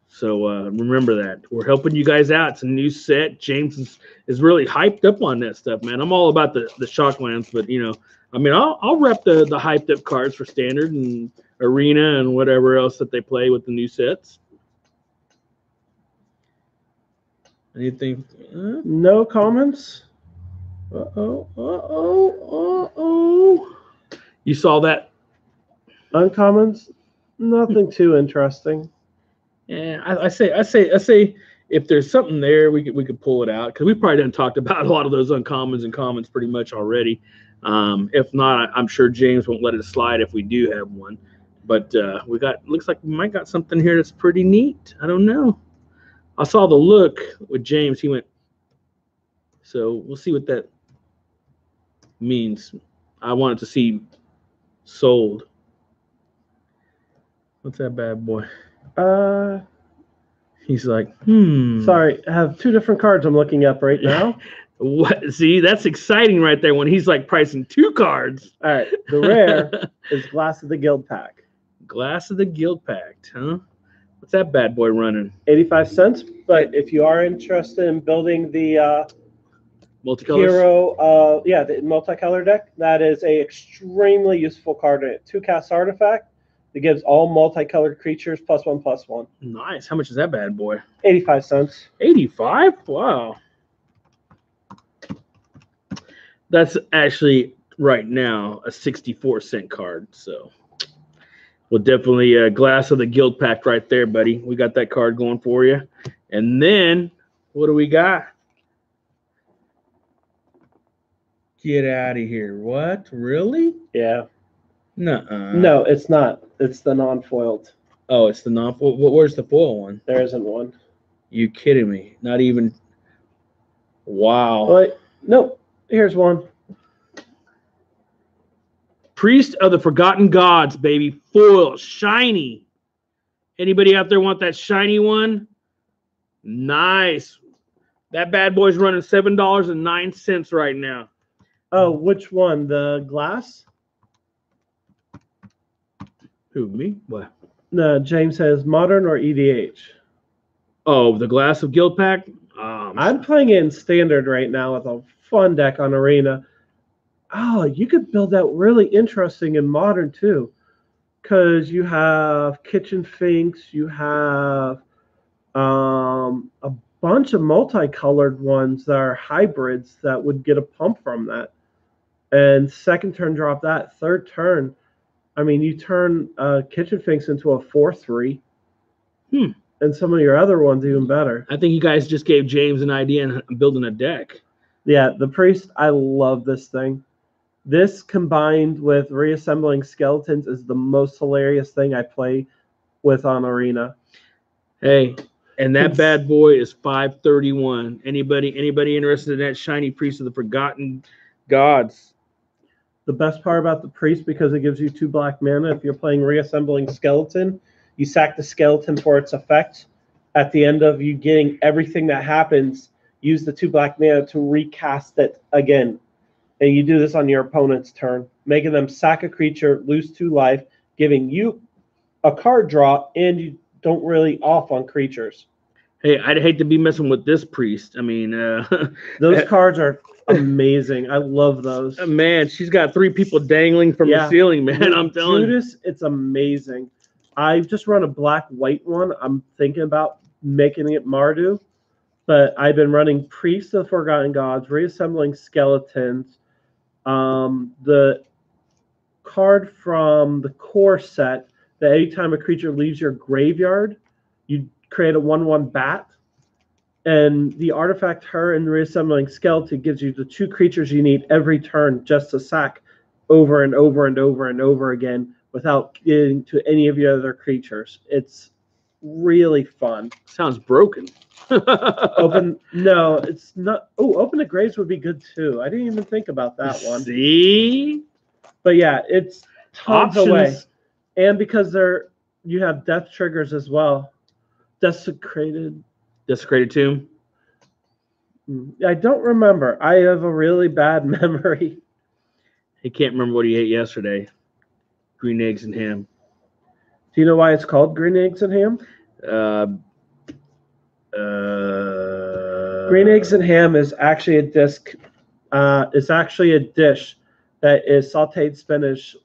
So remember that. We're helping you guys out. It's a new set. James is really hyped up on that stuff, man. I'm all about the Shocklands, but, I mean, I'll rep the hyped up cards for Standard and Arena and whatever else that they play with the new sets. Anything? No comments? Uh-oh. You saw that? Uncommons? Nothing too interesting. Yeah, I say if there's something there, we could pull it out, because we probably done talked about a lot of those uncommons and commons pretty much already. If not, I'm sure James won't let it slide if we do have one. But looks like we might got something here that's pretty neat. I don't know. I saw the look with James. He went. So we'll see what that means. I wanted to see sold. What's that bad boy? He's like, Sorry, I have 2 different cards I'm looking up right now. What? See, that's exciting right there when he's like pricing 2 cards. All right, the rare is Glass of the Guild Pack. Glass of the Guild Pact, huh? What's that bad boy running? 85 cents. But if you are interested in building the Multicolors? hero, the multicolor deck, that is a extremely useful card in it. 2 cast artifact that gives all multicolored creatures +1/+1. Nice. How much is that bad boy? 85 cents. 85? Wow. That's actually right now a 64-cent card. So we'll definitely Glass of the Guild Pact right there, buddy. We got that card going for you. And then what do we got? Get out of here. What? Really? Yeah. Nuh-uh. No, it's not. It's the non-foiled. Oh, it's the non-foil. Where's the foil one? There isn't one. You kidding me? Not even. Wow. But nope. Here's one. Priest of the Forgotten Gods, baby. Foil. Shiny. Anybody out there want that shiny one? Nice. That bad boy's running $7.09 right now. Oh, which one? The glass? Who, me? What? No, James says modern or EDH. Oh, the Glass of Guildpact? I'm playing it in standard right now with a fun deck on Arena. Oh, you could build that really interesting in modern too. Because you have Kitchen Finks, you have a bunch of multicolored ones that are hybrids that would get a pump from that. And second turn drop that. Third turn, I mean, you turn Kitchen Finks into a 4/3. And some of your other ones even better. I think you guys just gave James an idea on building a deck. Yeah, the Priest, I love this thing. This combined with reassembling skeletons is the most hilarious thing I play with on Arena. Hey, and that bad boy is 531. Anybody interested in that shiny Priest of the Forgotten Gods? The best part about the Priest, because it gives you 2 black mana, if you're playing reassembling skeleton, you sack the skeleton for its effect. At the end of you getting everything that happens, use the 2 black mana to recast it again. And you do this on your opponent's turn, making them sack a creature, lose 2 life, giving you a card draw, and you don't really off on creatures. Hey, I'd hate to be messing with this Priest. I mean, those cards are amazing. I love those. Man, she's got 3 people dangling from the ceiling, man. I'm telling you. Judas, it's amazing. I've just run a black-white one. I'm thinking about making it Mardu, but I've been running Priests of the Forgotten Gods, reassembling skeletons. The card from the core set that anytime a creature leaves your graveyard, you create a 1/1 bat. And the artifact her and the reassembling skeleton gives you the 2 creatures you need every turn just to sack over and over and over and over again without getting to any of your other creatures. It's really fun. Sounds broken. No, it's not. Oh, Open to Graves would be good too. I didn't even think about that one. See? But yeah, it's tons Options. away. And because you have death triggers as well. Desecrated Tomb? I don't remember. I have a really bad memory. He can't remember what he ate yesterday. Green eggs and ham. Do you know why it's called green eggs and ham? Green eggs and ham is actually a dish that is sauteed spinach,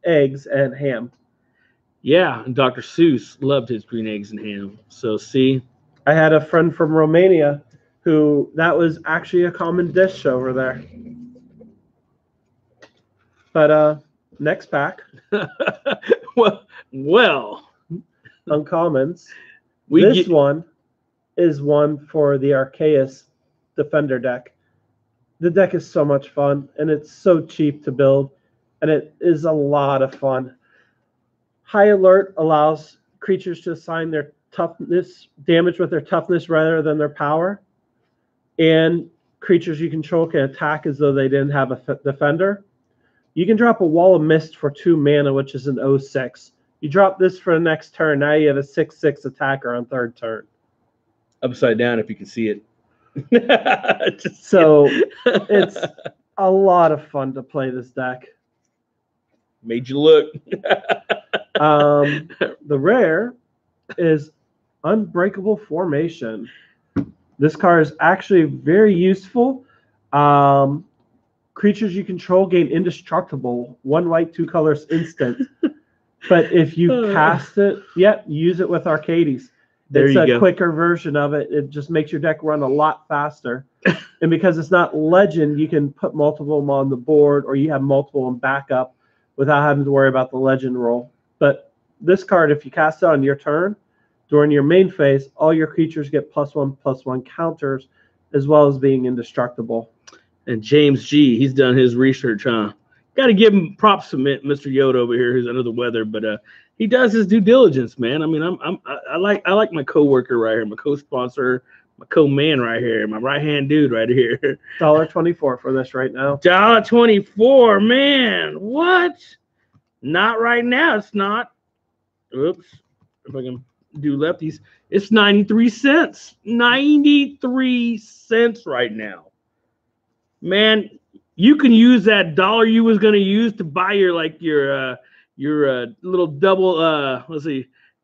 eggs, and ham. Yeah, and Dr. Seuss loved his green eggs and ham. So see, I had a friend from Romania who that was actually a common dish over there. But next pack. well, uncommons. This one is one for the Arceus Defender deck. The deck is so much fun, and it's so cheap to build, and it is a lot of fun. High Alert allows creatures to assign their toughness damage with their toughness rather than their power, and creatures you control can attack as though they didn't have a defender. You can drop a Wall of Mist for 2 mana, which is an 0/6. You drop this for the next turn. Now you have a 6/6 attacker on 3rd turn. Upside down, if you can see it. So it's a lot of fun to play this deck. Made you look. The rare is Unbreakable Formation. This card is actually very useful. Creatures you control gain indestructible. 1 white, 2 colors instant. But if you cast it, use it with Arcades. It's a quicker version of it. It just makes your deck run a lot faster. And because it's not legend, you can put multiple of them on the board, or you have multiple in backup without having to worry about the legend roll. But this card, if you cast it on your turn, during your main phase, all your creatures get +1/+1 counters, as well as being indestructible. And James G, he's done his research, huh? Got to give him props to Mr. Yoda over here, who's under the weather, but he does his due diligence, man. I mean, I like my coworker right here, my co-sponsor, my co-man right here, my right-hand dude right here. $1.24 for this right now. $1.24, man. What? Not right now. It's not. Oops. If I can do lefties, it's 93 cents. 93 cents right now. Man, you can use that dollar you was gonna use to buy your little double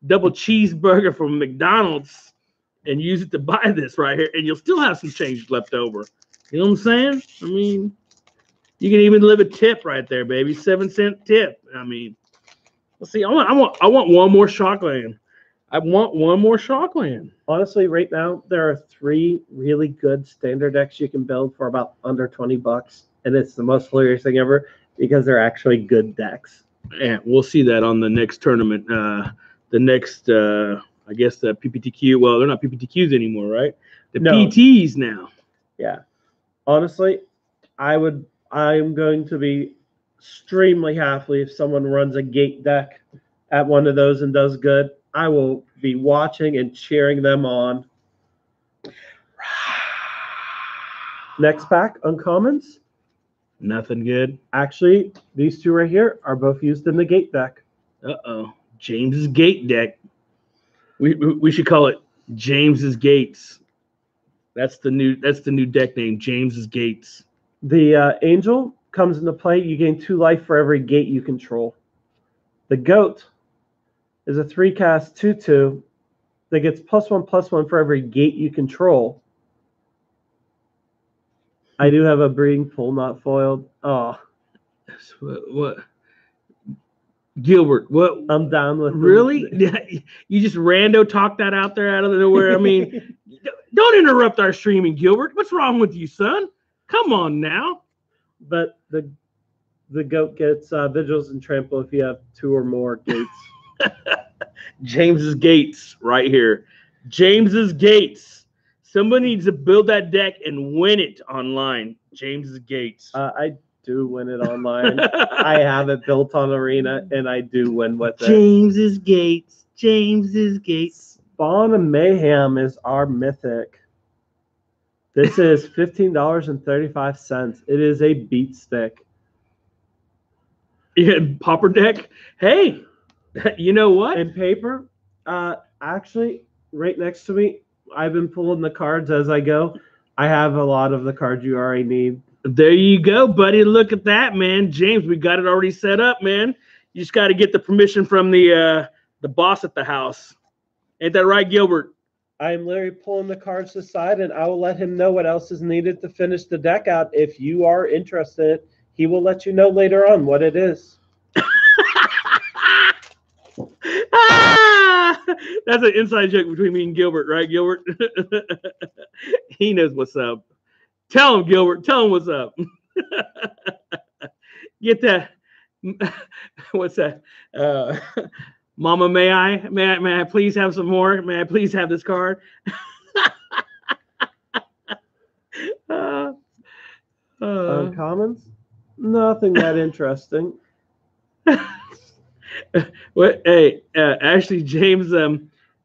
double cheeseburger from McDonald's and use it to buy this right here, and you'll still have some change left over. You know what I'm saying? I mean, you can even live a tip right there, baby. 7-cent tip. I mean, let's see. I want one more Shockland. I want one more Shockland. Honestly, right now there are 3 really good standard decks you can build for about under $20, and it's the most hilarious thing ever because they're actually good decks. Yeah, we'll see that on the next tournament. The next, I guess the PPTQ. Well, they're not PPTQs anymore, right? The PTs now. Yeah. Honestly, I'm going to be extremely happy if someone runs a gate deck at one of those and does good. I will be watching and cheering them on. Next pack, uncommons. Nothing good. Actually, these 2 right here are both used in the gate deck. Uh-oh. James's Gate deck. We should call it James's Gates. That's the new deck name, James's Gates. The Angel comes into play. You gain 2 life for every gate you control. The Goat is a 3-cast 2/2 that gets +1/+1 for every gate you control. I do have a breeding pool not foiled. Oh, what? Gilbert, what? I'm down with really? You just rando talk that out there out of nowhere. I mean, don't interrupt our streaming, Gilbert. What's wrong with you, son? Come on now. But the Goat gets vigils and trample if you have 2 or more gates. James's Gates right here. James's Gates. Somebody needs to build that deck and win it online. James's Gates. I do win it online. I have it built on Arena, and I do win with it. James's Gates. James's Gates. Spawn of Mayhem is our mythic. This is $15.35. It is a beat stick. Yeah, Pauper deck. Hey, you know what? And paper, actually, right next to me, I've been pulling the cards as I go. I have a lot of the cards you already need. There you go, buddy. Look at that, man. James, we got it already set up, man. You just got to get the permission from the boss at the house. Ain't that right, Gilbert? I'm literally pulling the cards aside, and I will let him know what else is needed to finish the deck out. If you are interested, he will let you know later on what it is. That's an inside joke between me and Gilbert, right, Gilbert? He knows what's up. Tell him, Gilbert. Tell him what's up. Get that. What's that? Mama, may I please have some more? May I please have this card? Uncommons? Nothing that interesting. What? Hey, actually, James,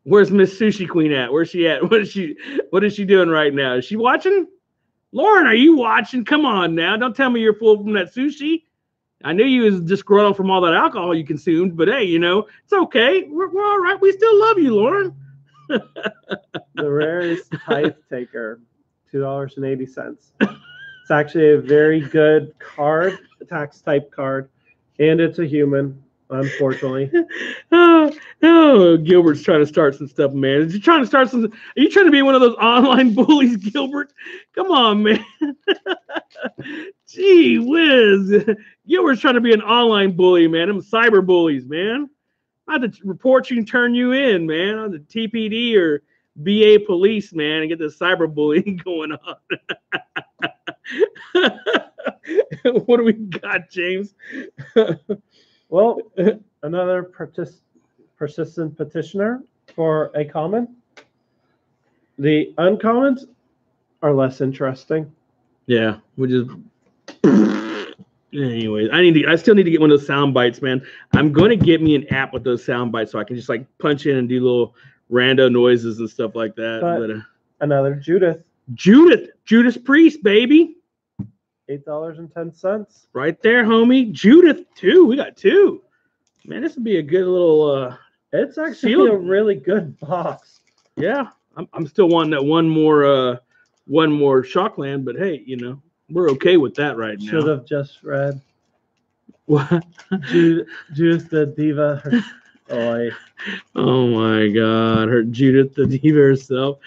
where's Miss Sushi Queen at? Where's she at? What is she doing right now? Is she watching? Lauren, are you watching? Come on now. Don't tell me you're full from that sushi. I knew you was disgruntled from all that alcohol you consumed, but hey, you know, it's okay. We're all right. We still love you, Lauren. The rarest Tithe Taker, $2.80. It's actually a very good card, a tax type card, and it's a human, unfortunately. Oh, Gilbert's trying to start some stuff, man. Is he trying to start some? Are you trying to be one of those online bullies, Gilbert? Come on, man. Gee whiz. Gilbert's trying to be an online bully, man. Them cyber bullies, man. I have to report you and turn you in, man, on the TPD or BA police, man, and get this cyber bullying going on. What do we got, James? Well, another persistent petitioner for a common. The uncommons are less interesting. Yeah, we just. Anyways, I still need to get one of those sound bites, man. I'm going to get me an app with those sound bites so I can just like punch in and do little rando noises and stuff like that. But another Judith. Judas Priest, baby. $8.10. Right there, homie. Judith, too. We got two. Man, this would be a good little. It's actually a really good box. Yeah, I'm still wanting that one more Shockland, but hey, we're okay with that right now. Should have just read. What? Judith the Diva. Oh my God. Judith the Diva herself.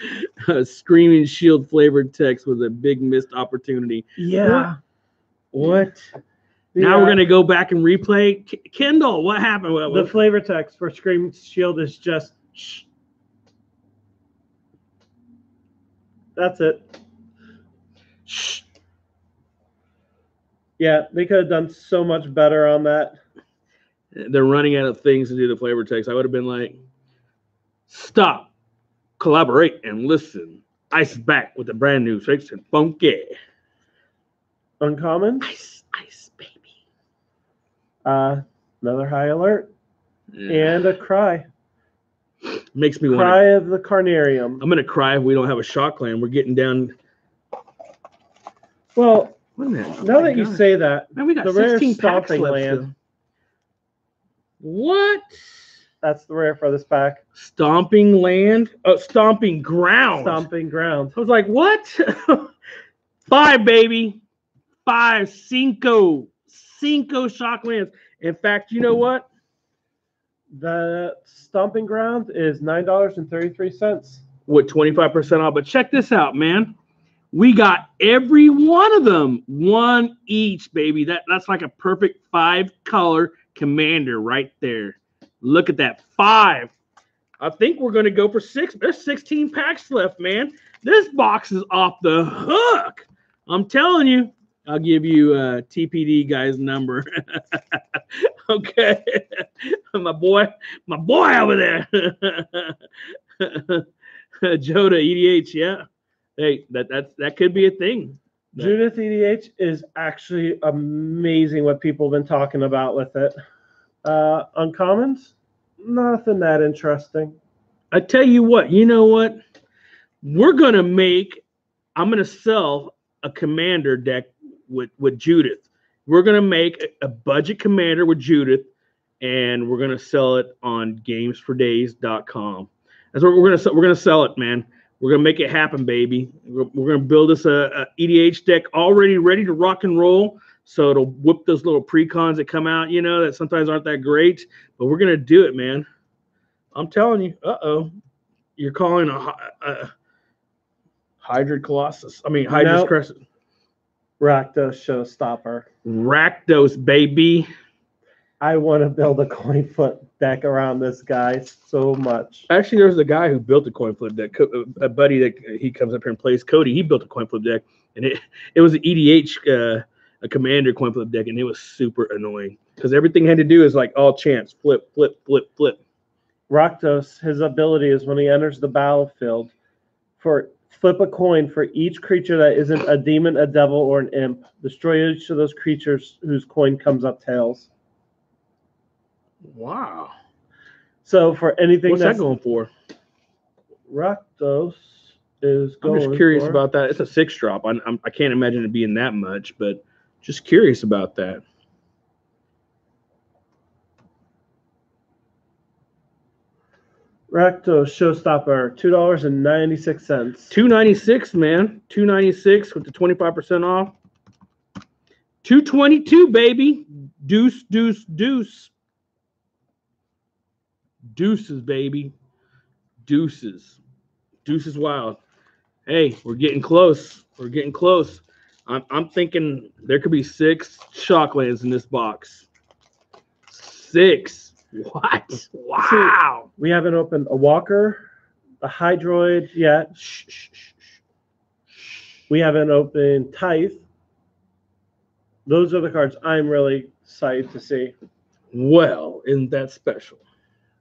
Screaming Shield flavored text was a big missed opportunity. Yeah. What? Now we're going to go back and replay. Kendall, what happened? The flavor text for Screaming Shield is just shh. That's it. Shh. Yeah, they could have done so much better on that. They're running out of things to do the flavor text. I would have been like, stop, collaborate, and listen. Ice back with the brand new Shakes and Funky. Uncommon. Ice, baby. Another high alert. Yeah. And a cry. Makes me want Cry of the Carnarium. I'm going to cry if we don't have a Shockland. We're getting down. Well, now that you say that, man, we got the rare Stomping Land. What? That's the rare for this pack. Stomping Land? Oh, Stomping Ground. Stomping Ground. I was like, what? 5, baby. 5. Cinco Shocklands. In fact, you know what? The Stomping Ground is $9.33. With 25% off. But check this out, man. We got every one of them. One each, baby. That's like a perfect 5-color commander right there. Look at that. 5. I think we're going to go for 6. There's 16 packs left, man. This box is off the hook. I'm telling you. I'll give you TPD guy's number. Okay. My boy over there. Joda EDH, yeah. Hey, that could be a thing. Judith EDH is actually amazing what people have been talking about with it. Uncommons, nothing that interesting. I tell you what, you know what? I'm going to sell a commander deck with Judith. We're going to make a budget commander with Judith, and we're going to sell it on gamesfordays.com. That's what we're going to sell it, man. We're going to make it happen, baby. We're going to build us a EDH deck already ready to rock and roll. So it'll whip those little precons that come out, that sometimes aren't that great. But we're going to do it, man. I'm telling you. Uh-oh. You're calling a Hydrid Colossus. Hydrid Crescent. Rakdos Showstopper. Rakdos, baby. I want to build a coin flip deck around this guy so much. Actually, there's a guy who built a coin flip deck. A buddy that he comes up here and plays, Cody. He built a coin flip deck, and it was an EDH, a commander coin flip deck, and it was super annoying because everything had to do is like all chance, flip, flip, flip, flip. Rakdos, his ability is when he enters the battlefield, flip a coin for each creature that isn't a demon, a devil, or an imp. Destroy each of those creatures whose coin comes up tails. Wow. So for anything what's that going for? Rakdos is going. I'm just curious about that. It's a 6-drop. I can't imagine it being that much, but just curious about that. Rakdos Showstopper, $2.96. $2.96, man. $2.96 with the 25% off. $2.22, baby. Deuce. Deuces, baby. Deuces wild. Hey, we're getting close. I'm thinking there could be 6 Shocklands in this box. 6. What? Wow. We haven't opened a Walker, a Hydroid yet. We haven't opened Tithe. Those are the cards I'm really excited to see. Well, isn't that special?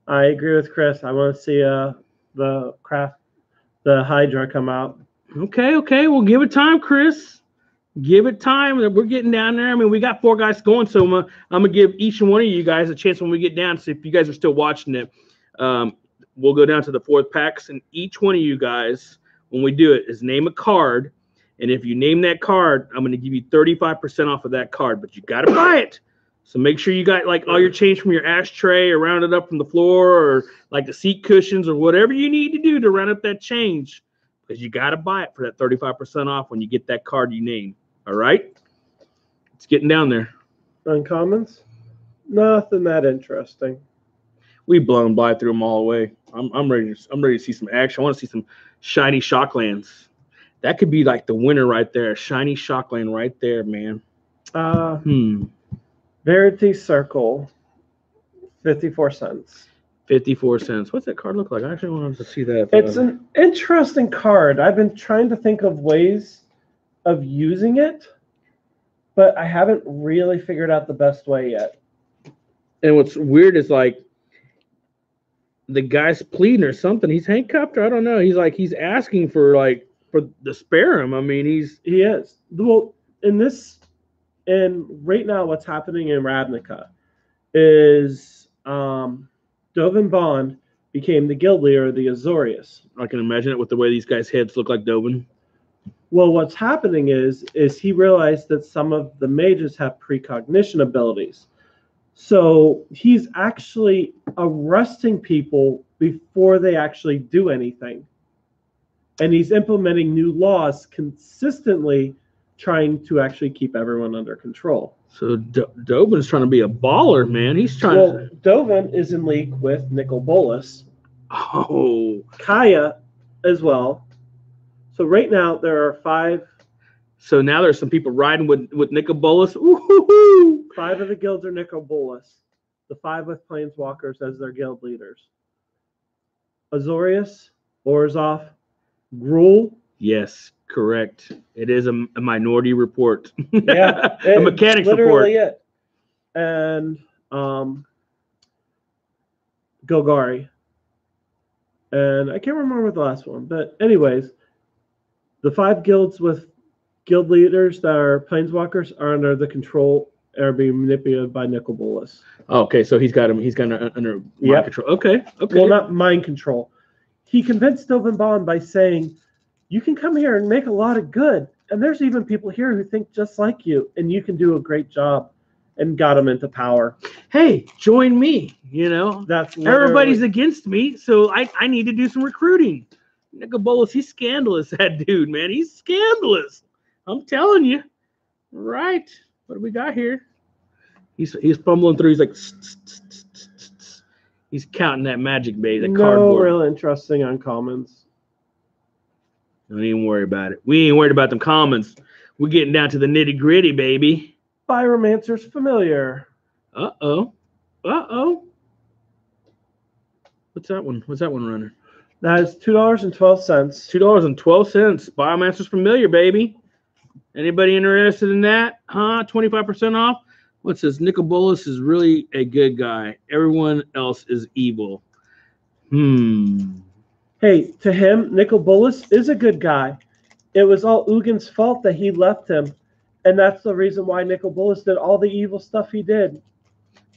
I agree with Chris. I want to see the Hydra come out. Okay. We'll give it time, Chris. Give it time. We're getting down there. I mean, we got 4 guys going, so I'm gonna give each and one of you guys a chance when we get down. So if you guys are still watching it, we'll go down to the 4th packs, and each one of you guys, when we do it, is name a card, and if you name that card, I'm gonna give you 35% off of that card, but you gotta buy it. So make sure you got like all your change from your ashtray or round it up from the floor or like the seat cushions or whatever you need to do to round up that change, because you gotta buy it for that 35% off when you get that card you name. All right, it's getting down there. Uncommons? Nothing that interesting. We've blown by through them all the way. I'm ready to see some action. I want to see some shiny Shocklands. That could be like the winner right there. Shiny Shockland right there, man. Verity Circle, 54 cents. 54 cents. What's that card look like? I actually wanted to see that. It's an interesting card. I've been trying to think of ways of using it, but I haven't really figured out the best way yet. And what's weird is like the guy's pleading or something. He's handcuffed, or I don't know. He's asking for to spare him. I mean, he is. Well, right now what's happening in Ravnica is Dovin Bond became the guild leader of the Azorius. I can imagine it with the way these guys' heads look like Dovin. Well, what's happening is he realized that some of the mages have precognition abilities. So he's actually arresting people before they actually do anything. And he's implementing new laws consistently, trying to actually keep everyone under control. So Dovin's trying to be a baller, man. He's trying to... Dovin is in league with Nicol Bolas. Oh. Kaya as well. So right now there are 5. So now there's some people riding with Nicol Bolas. Ooh-hoo-hoo. 5 of the guilds are Nicol Bolas. The 5 with Planeswalkers as their guild leaders. Azorius, Orzhov, Gruul. Yes, correct. It is a minority report. Yeah. A mechanics literally report. It. And Golgari. And I can't remember the last one. But anyways, the 5 guilds with guild leaders that are Planeswalkers are under the control, are being manipulated by Nicol Bolas. Okay, so he's got under mind control. Okay. Well, not mind control. He convinced Dovin Bond by saying, you can come here and make a lot of good. And there's even people here who think just like you, and you can do a great job, and got him into power. Hey, join me. That's everybody's against me, so I need to do some recruiting. Nicol Bolas, he's scandalous, that dude, man. He's scandalous. I'm telling you. Right. What do we got here? He's fumbling through. He's like, he's counting that magic bait, that cardboard. No real interesting uncommons. Don't even worry about it. We ain't worried about them commons. We're getting down to the nitty gritty, baby. Pyromancer's Familiar. Uh-oh. What's that one? What's that one running? That is $2.12. $2.12. Pyromancer's Familiar, baby. Anybody interested in that? 25% off? What says Nicol Bolas is really a good guy. Everyone else is evil. Hey, to him, Nicol Bolas is a good guy. It was all Ugin's fault that he left him. And that's the reason why Nicol Bolas did all the evil stuff he did.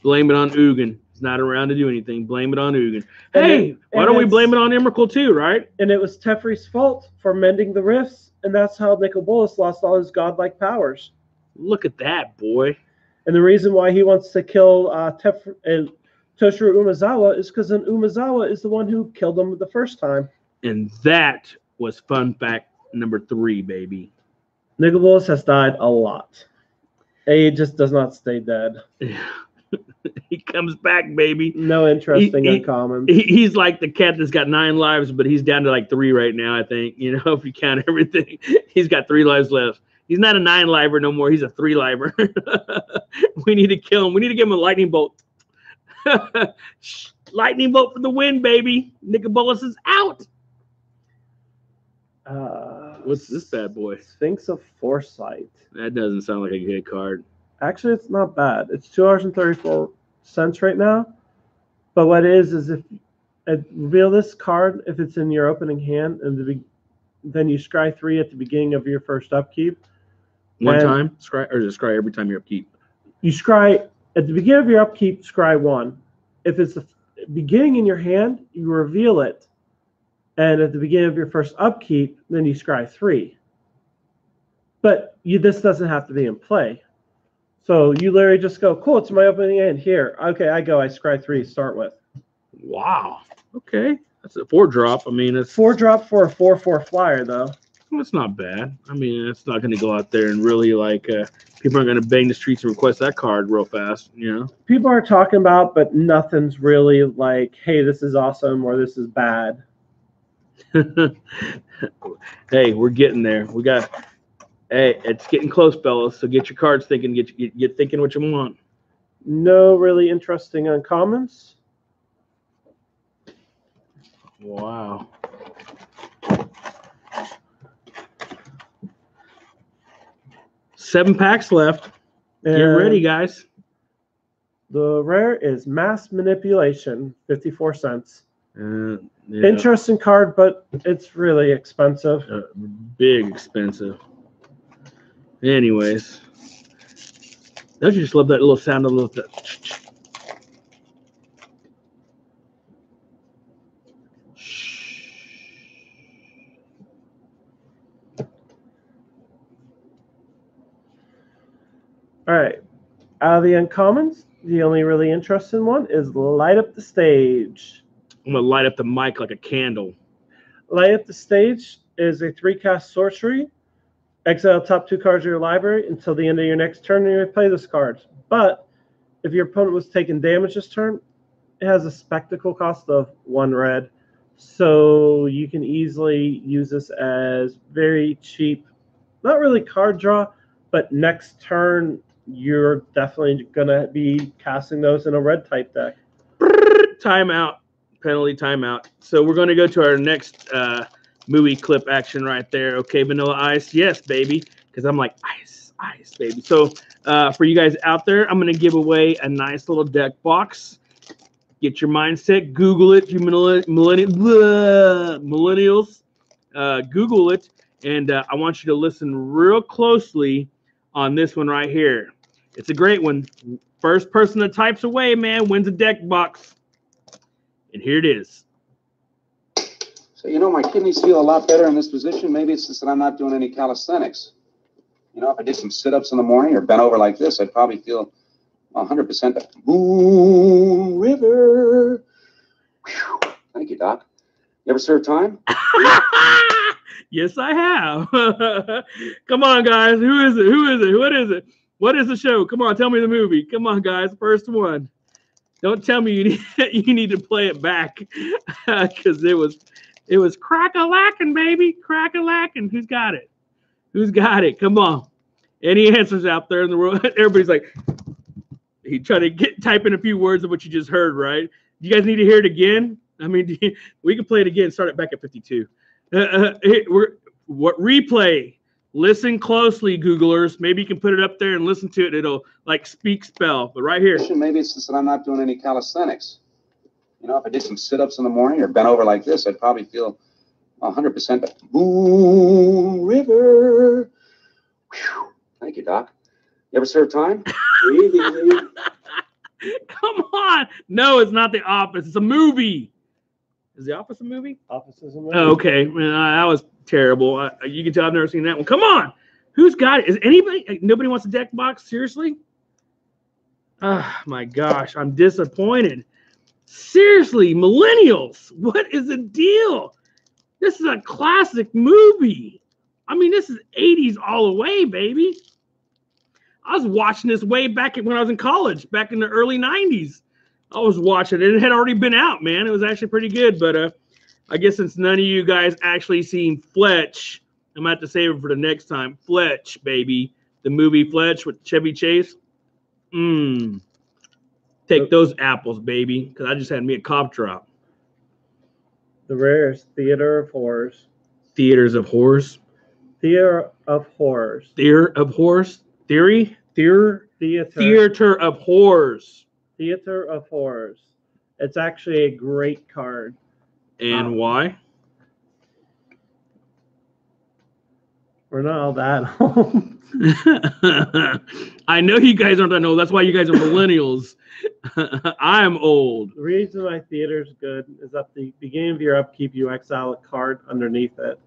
Blame it on Ugin. He's not around to do anything. Blame it on Ugin. Hey, why don't we blame it on Emrakul too, right? And it was Teferi's fault for mending the rifts. And that's how Nicol Bolas lost all his godlike powers. Look at that, boy. And the reason why he wants to kill Toshiro Umezawa is because Umezawa is the one who killed him the first time. And that was fun fact number 3, baby. Nicol Bolas has died a lot. He just does not stay dead. He comes back, baby. No interesting uncommon. He's like the cat that's got 9 lives, but he's down to like 3 right now, I think. If you count everything, he's got 3 lives left. He's not a 9-liver no more. He's a 3-liver. We need to kill him. We need to give him a lightning bolt. Lightning bolt for the win, baby. Nicol Bolas is out. What's this bad boy? Sphinx of Foresight. That doesn't sound like a good card. Actually, it's not bad. It's $2.34 right now. But what it is if reveal this card if it's in your opening hand, and then you scry 3 at the beginning of your first upkeep. One And time, scry, or is it scry every time you upkeep? you scry at the beginning of your upkeep, scry 1. If it's the beginning in your hand, you reveal it. And at the beginning of your first upkeep, then you scry 3. But this doesn't have to be in play. So you literally just go, cool, it's my opening hand. Here. Okay, I scry 3 to start with. Wow. Okay. That's a 4-drop. I mean, it's 4-drop for a 4/4 flyer, though. It's not bad. I mean, it's not going to go out there and really like people aren't going to bang the streets and request that card real fast, you know. People are talking about, but nothing's really like, hey, this is awesome or this is bad. Hey, we're getting there. Hey, it's getting close, fellas. So get your cards thinking. Get thinking what you want. No really interesting uncommons. Wow. Seven packs left. Get ready, guys. The rare is Mass Manipulation, 54 cents. Yeah. Interesting card, but it's really expensive. Big expensive. Anyways, don't you just love that little sound of the little? All right. Out of the uncommons, the only really interesting one is Light Up the Stage. I'm gonna light up the mic like a candle. Light Up the Stage is a 3-cast sorcery. Exile top 2 cards of your library until the end of your next turn, and you may play this card. But if your opponent was taking damage this turn, it has a spectacle cost of 1 red. So you can easily use this as very cheap, not really card draw, but next turn you're definitely going to be casting those in a red type deck. Timeout. Penalty timeout. So we're going to go to our next movie clip action right there. Okay, Vanilla Ice. Yes, baby. Because I'm like, ice, baby. So for you guys out there, I'm going to give away a nice little deck box. Get your mindset. Google it, you millennials. Google it. And I want you to listen real closely on this one right here. It's a great one. First person that types away, man, wins a deck box. And here it is. So, you know, my kidneys feel a lot better in this position. Maybe it's just that I'm not doing any calisthenics. You know, if I did some sit-ups in the morning or bent over like this, I'd probably feel 100%. Moon River. Whew. Thank you, Doc. You ever serve time? Yes, I have. Come on, guys. Who is it? What is it? What is the show? Come on, tell me the movie. Come on, guys. First one. Don't tell me you need to play it back because it was crack-a-lackin', baby. Crack-a-lackin'. Who's got it? Who's got it? Come on. Any answers out there in the world? Everybody's like, he tried to type in a few words of what you just heard, right? You guys need to hear it again? I mean, we can play it again. Start it back at 52. Replay. Listen closely, Googlers. Maybe you can put it up there and listen to it. It'll like speak spell. But right here. Maybe it's just that I'm not doing any calisthenics. You know, if I did some sit-ups in the morning or bent over like this, I'd probably feel 100%. Moon River. Whew. Thank you, Doc. You ever serve time? Breathe easy. Come on. No, it's not The Office. It's a movie. Is The Office a movie? Office is a movie. Oh, okay. Man, that was terrible. You can tell I've never seen that one. Come on. Who's got it? Is anybody? Nobody wants a deck box? Seriously? Oh, my gosh. I'm disappointed. Seriously, millennials. What is the deal? This is a classic movie. I mean, this is 80s all the way, baby. I was watching this way back when I was in college, back in the early 90s. I was watching it. It had already been out, man. It was actually pretty good. But I guess since none of you guys actually seen Fletch, I'm going to have to save it for the next time. Fletch, baby. The movie Fletch with Chevy Chase. Take those apples, baby, because I just had me a cough drop. The rare is Theater of Horrors. Theaters of Horrors. Theater of Horrors. Theater of Horrors. Theater of Horrors. Theater of Horrors. It's actually a great card. And why? We're not all that old. I know you guys aren't that old. That's why you guys are millennials. I'm old. The reason why theater's good is at the beginning of your upkeep, you exile a card underneath it.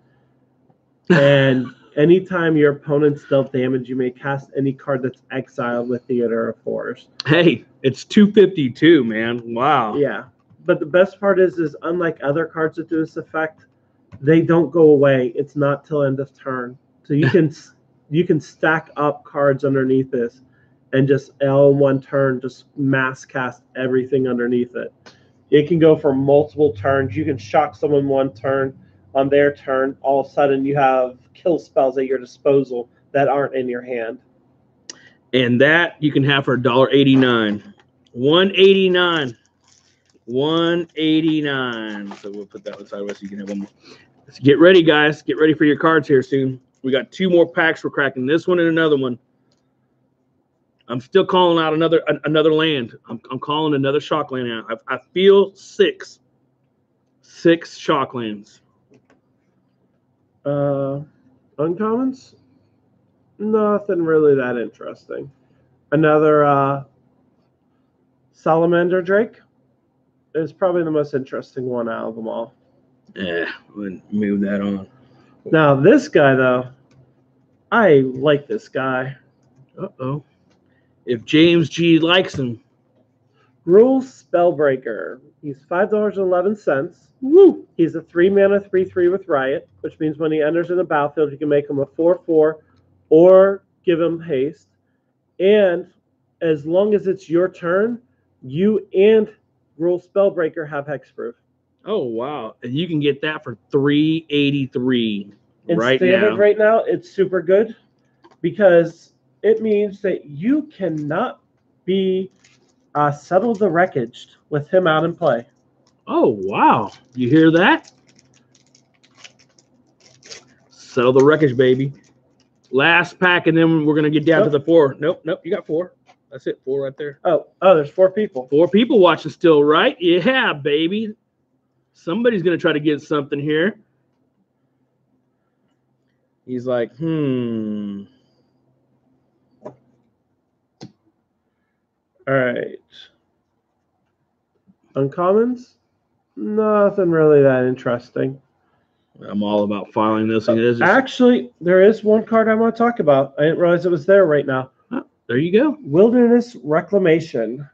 And anytime your opponent's dealt damage, you may cast any card that's exiled with Theater of Force. Hey, it's 252, man. Wow. Yeah. But the best part is unlike other cards that do this effect, they don't go away. It's not till end of turn. So you can stack up cards underneath this and just all in one turn, just mass cast everything underneath it. It can go for multiple turns. You can shock someone one turn. On their turn, all of a sudden you have kill spells at your disposal that aren't in your hand. And that you can have for $1.89. $1.89. $1.89. So we'll put that one sideways so you can have one more. Let's get ready, guys. Get ready for your cards here soon. We got 2 more packs. We're cracking this one and another one. I'm still calling out another land. I'm calling another shock land out. I feel 6 shock lands. Uncommons? Nothing really that interesting. Another Salamander Drake is probably the most interesting one out of them all. Yeah, we'll move that on. Now, this guy, though, I like this guy. Uh-oh. If James G likes him. Gruul Spellbreaker. He's $5.11. Woo! He's a 3-mana 3/3 with Riot, which means when he enters in the battlefield, you can make him a 4/4 or give him haste. And as long as it's your turn, you and Gruul Spellbreaker have hexproof. Oh, wow. And you can get that for $3.83 right standard now. Right now, it's super good because it means that you cannot be Settle the Wreckage with him out in play. Oh, wow. You hear that? Settle the Wreckage, baby. Last pack, and then we're going to get down to the 4. Nope, you got 4. That's it, 4 right there. Oh, there's 4 people. 4 people watching still, right? Yeah, baby. Somebody's going to try to get something here. He's like, All right. Uncommons? Nothing really that interesting. I'm all about filing this. Actually, there is one card I want to talk about. I didn't realize it was there right now. Oh, there you go. Wilderness Reclamation.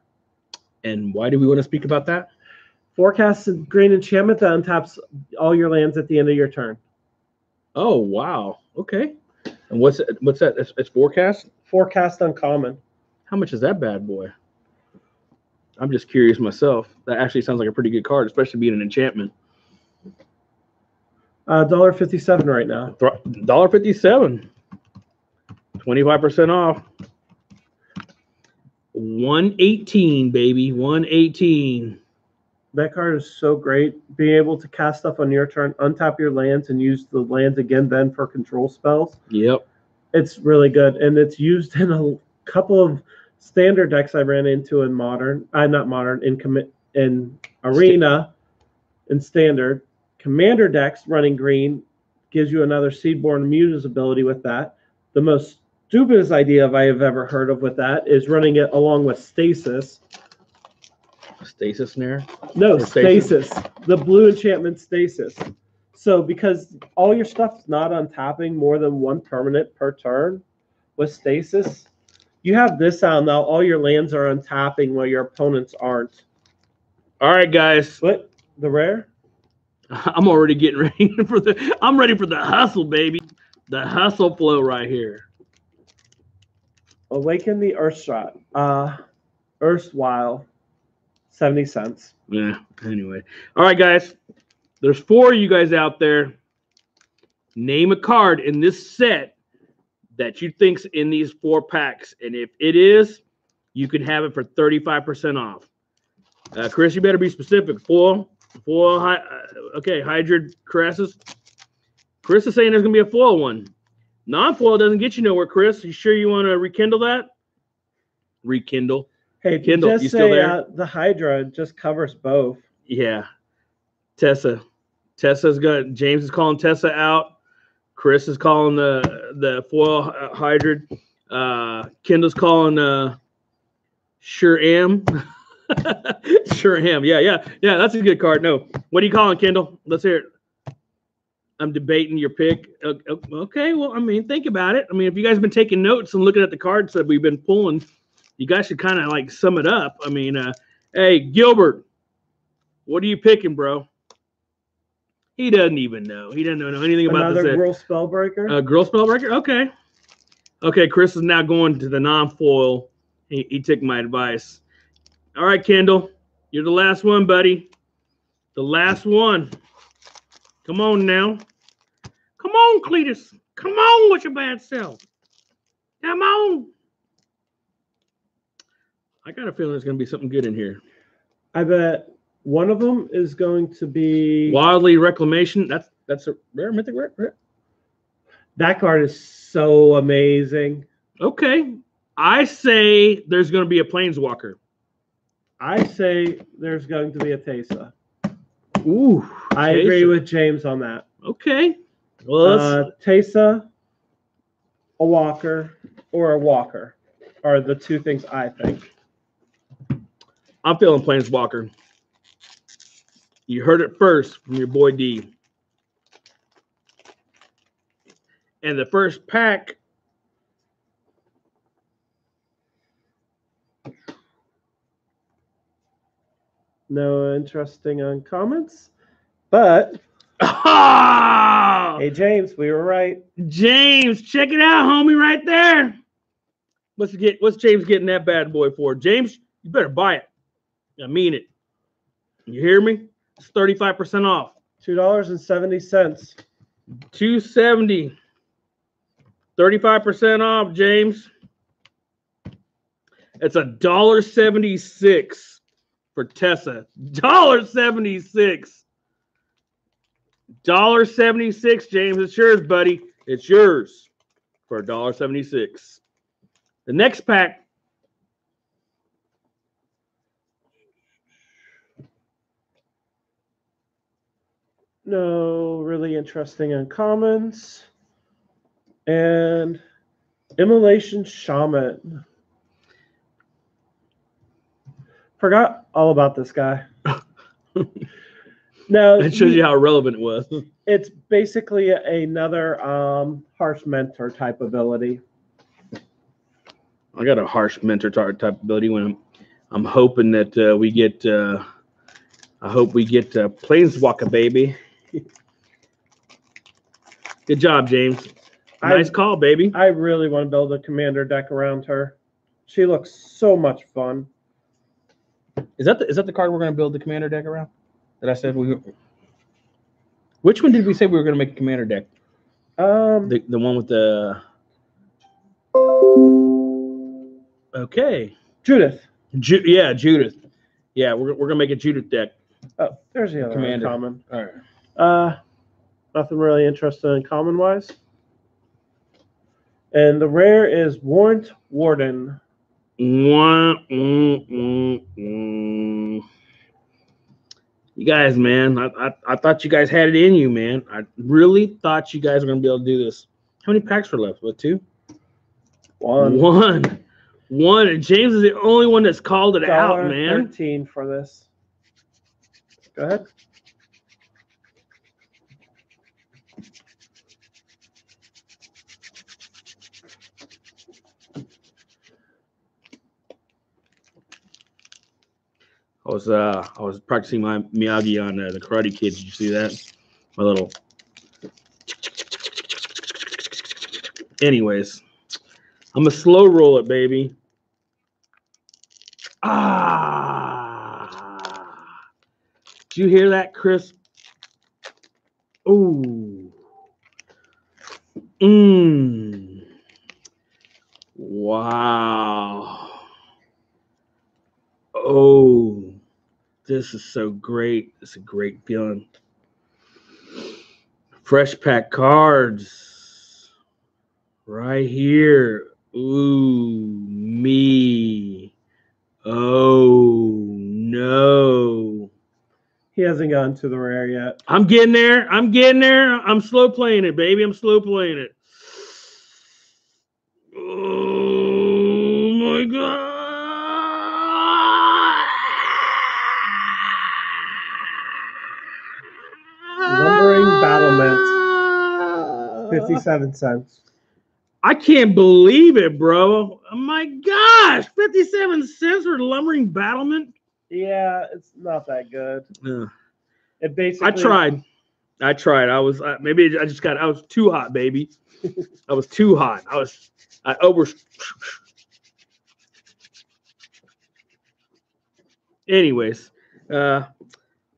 And why do we want to speak about that? Forecast a green enchantment that untaps all your lands at the end of your turn. Oh, wow. Okay. And what's that? It's forecast? Forecast uncommon. How much is that bad boy? I'm just curious myself. That actually sounds like a pretty good card, especially being an enchantment. $1.57 right now. $1.57. 25% off. 118, baby. 118. That card is so great. Being able to cast stuff on your turn, untap your lands, and use the lands again then for control spells. Yep. It's really good. And it's used in a couple of standard decks I ran into in modern. Not modern, in arena, in standard. Commander decks running green gives you another Seedborn Muse ability with that. The most stupidest idea I have ever heard of with that is running it along with Stasis. Stasis Snare? No, Stasis. The blue enchantment Stasis. So because all your stuff's not untapping more than 1 permanent per turn with Stasis, you have this out now. All your lands are untapping while your opponents aren't. All right, guys. What? The rare? I'm already getting ready for I'm ready for the hustle, baby. The hustle flow right here. Awaken the Earthshot. Erstwhile. 70 cents. Yeah, anyway. All right, guys. There's 4 of you guys out there. Name a card in this set that you think's in these 4 packs. And if it is, you can have it for 35% off. Chris, you better be specific. Foil, okay, Hydrid Crassus. Chris is saying there's going to be a foil one. Non-foil doesn't get you nowhere, Chris. You sure you want to rekindle that? Rekindle. Hey, Kindle, just you still say there? The Hydra just covers both. Yeah. Tessa's got, James is calling Tessa out. Chris is calling the foil hybrid. Kendall's calling Sure Am. Sure Am. Yeah. That's a good card. No, what are you calling, Kendall? Let's hear it. I'm debating your pick. Okay, well, I mean, think about it. I mean, if you guys have been taking notes and looking at the cards that we've been pulling, you guys should kind of like sum it up. I mean, hey, Gilbert, what are you picking, bro? He doesn't even know. He doesn't know anything about this. Another Girl Spellbreaker. Girl Spellbreaker? Okay. Okay, Chris is now going to the non-foil. He took my advice. All right, Kendall, you're the last one, buddy. The last one. Come on now. Come on, Cletus. Come on with your bad self. Come on. I got a feeling there's going to be something good in here. I bet one of them is going to be Wildly Reclamation. That's a rare mythic rare. That card is so amazing. Okay. I say there's going to be a Planeswalker. I say there's going to be a Teysa. Ooh. I agree with James on that. Okay. Well, Teysa, a Walker, or a Walker are the two things I think. I'm feeling Planeswalker. You heard it first from your boy D. And the first pack no interesting uncommons, but hey James, we were right. James, check it out, homie, right there. What's James getting that bad boy for? James, you better buy it. I mean it. You hear me? It's 35% off. $2.70. $2.70. 35% off, James. It's $1.76 for Tessa. $1.76. $1.76, James. It's yours, buddy. It's yours for $1.76. The next pack. No really interesting uncommons. And Immolation Shaman. Forgot all about this guy. No, That shows you how relevant it was. It's basically another Harsh Mentor type ability. I got a Harsh Mentor type ability when I'm hoping that we get. I hope we get Planeswalker, baby. Good job, James. Nice call, baby. I really want to build a commander deck around her. She looks so much fun. Is that the card we're going to build the commander deck around? That I said we. Which one did we say we were going to make a commander deck? The one with the. Okay. Judith. Judith. Yeah, we're gonna make a Judith deck. Oh, there's the other Commander. uncommon. All right. Nothing really interesting in common wise. And the rare is Warrant Warden. You guys, man, I thought you guys had it in you, man. I really thought you guys were gonna be able to do this. How many packs were left? What, 2? One. And James is the only one that's called it out, man. $13 for this. Go ahead. I was practicing my Miyagi on the Karate Kid. Did you see that? My little. Anyways, I'm a slow roll it, baby. Did you hear that, Chris? Ooh. Wow. Oh, this is so great. It's a great feeling. Fresh pack cards right here. Ooh, me. Oh, no. He hasn't gotten to the rare yet. I'm getting there. I'm getting there. I'm slow playing it, baby. I'm slow playing it. Oh my God. Lumbering Battlement, 57 cents. I can't believe it, bro. Oh my gosh, 57 cents for Lumbering Battlement. Yeah, it's not that good. Yeah. It basically. I tried. I was maybe I just got. I was too hot, baby. I was too hot. I over. Anyways,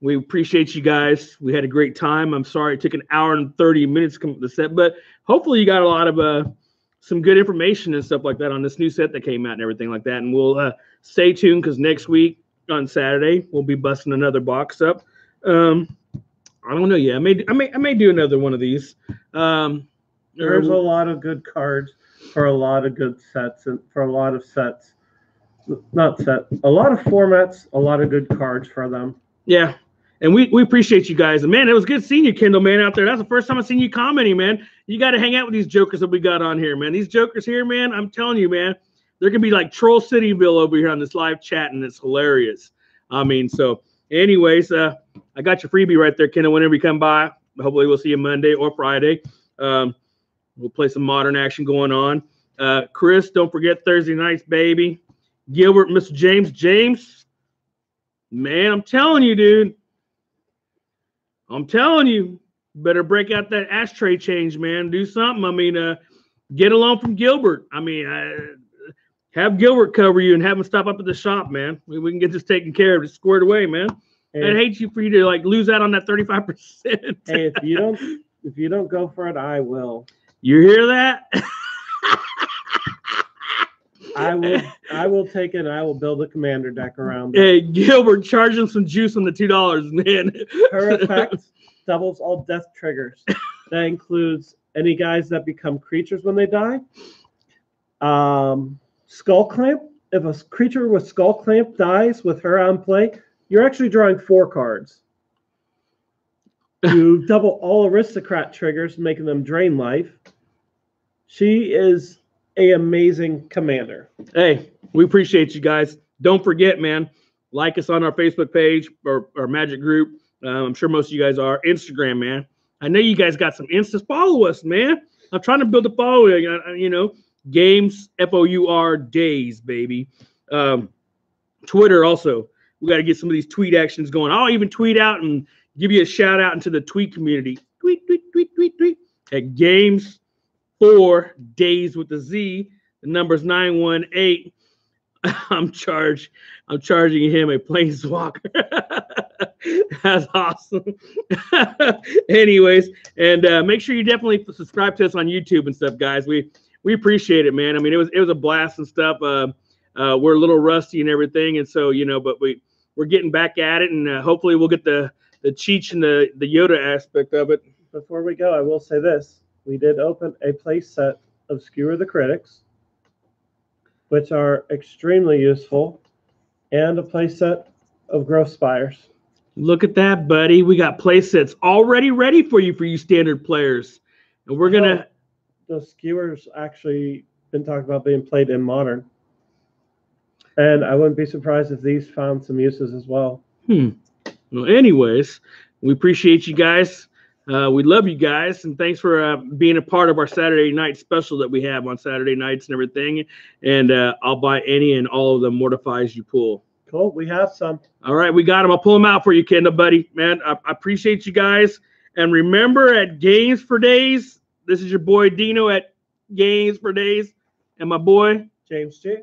we appreciate you guys. We had a great time. I'm sorry it took an hour and 30 minutes to come up with the set, but hopefully you got a lot of some good information and stuff like that on this new set that came out and everything like that. And we'll stay tuned because next week on Saturday we'll be busting another box up. I don't know yet. I may do another one of these. There's a lot of good cards for a lot of good sets and for a lot of sets. Not set. A lot of formats, a lot of good cards for them. Yeah. And we appreciate you guys. And man, it was good seeing you, Kendall, man, out there. That's the first time I've seen you commenting, man. You got to hang out with these jokers that we got on here, man. These jokers here, man, I'm telling you, man, they're going to be like Troll Cityville over here on this live chat, and it's hilarious. I mean, so anyways, I got your freebie right there, Kendall, whenever you come by. Hopefully we'll see you Monday or Friday. We'll play some modern action going on. Chris, don't forget Thursday nights, baby. Gilbert, Mr. James, man, I'm telling you, dude. I'm telling you, better break out that ashtray change, man. Do something. I mean, get a loan from Gilbert. I mean, have Gilbert cover you and have him stop up at the shop, man. We can get this taken care of, just squared away, man. Hey, I hate you for you to like lose out on that 35%. Hey, if you don't go for it, I will. You hear that? I will take it and I will build a commander deck around it. Hey, Gilbert, charge him some juice on the $2, man. Her effect doubles all death triggers. That includes any guys that become creatures when they die. Skull Clamp. If a creature with Skull Clamp dies with her on play, you're actually drawing 4 cards. You double all aristocrat triggers, making them drain life. She is an amazing commander. Hey, we appreciate you guys. Don't forget, man, like us on our Facebook page or Magic group. I'm sure most of you guys are. Instagram, man. I know you guys got some Instas. Follow us, man. I'm trying to build a following. You know, games, FOUR days, baby. Twitter also. We got to get some of these tweet actions going. I'll even tweet out and give you a shout out into the tweet community. Tweet at Games 4 Days with the Z. The number's 918. I'm charging him a Planeswalker. That's awesome. Anyways, and make sure you definitely subscribe to us on YouTube and stuff, guys. We appreciate it, man. I mean, it was a blast and stuff. We're a little rusty and everything, and so but we're getting back at it, and hopefully we'll get the Cheech and the Yoda aspect of it. Before we go, I will say this. We did open a play set of Skewer the Critics, which are extremely useful, and a play set of Growth Spires. Look at that, buddy. We got play sets already ready for you standard players. And we're going to... The Skewers actually been talked about being played in Modern. And I wouldn't be surprised if these found some uses as well. Well, anyways, we appreciate you guys. We love you guys, and thanks for being a part of our Saturday night special that we have on Saturday nights and everything. And I'll buy any and all of the Mortifies you pull. Cool. We have some. All right, we got them. I'll pull them out for you, Kendall, buddy. Man, I appreciate you guys. And remember, at Games for Days, this is your boy Dino at Games for Days, and my boy James G.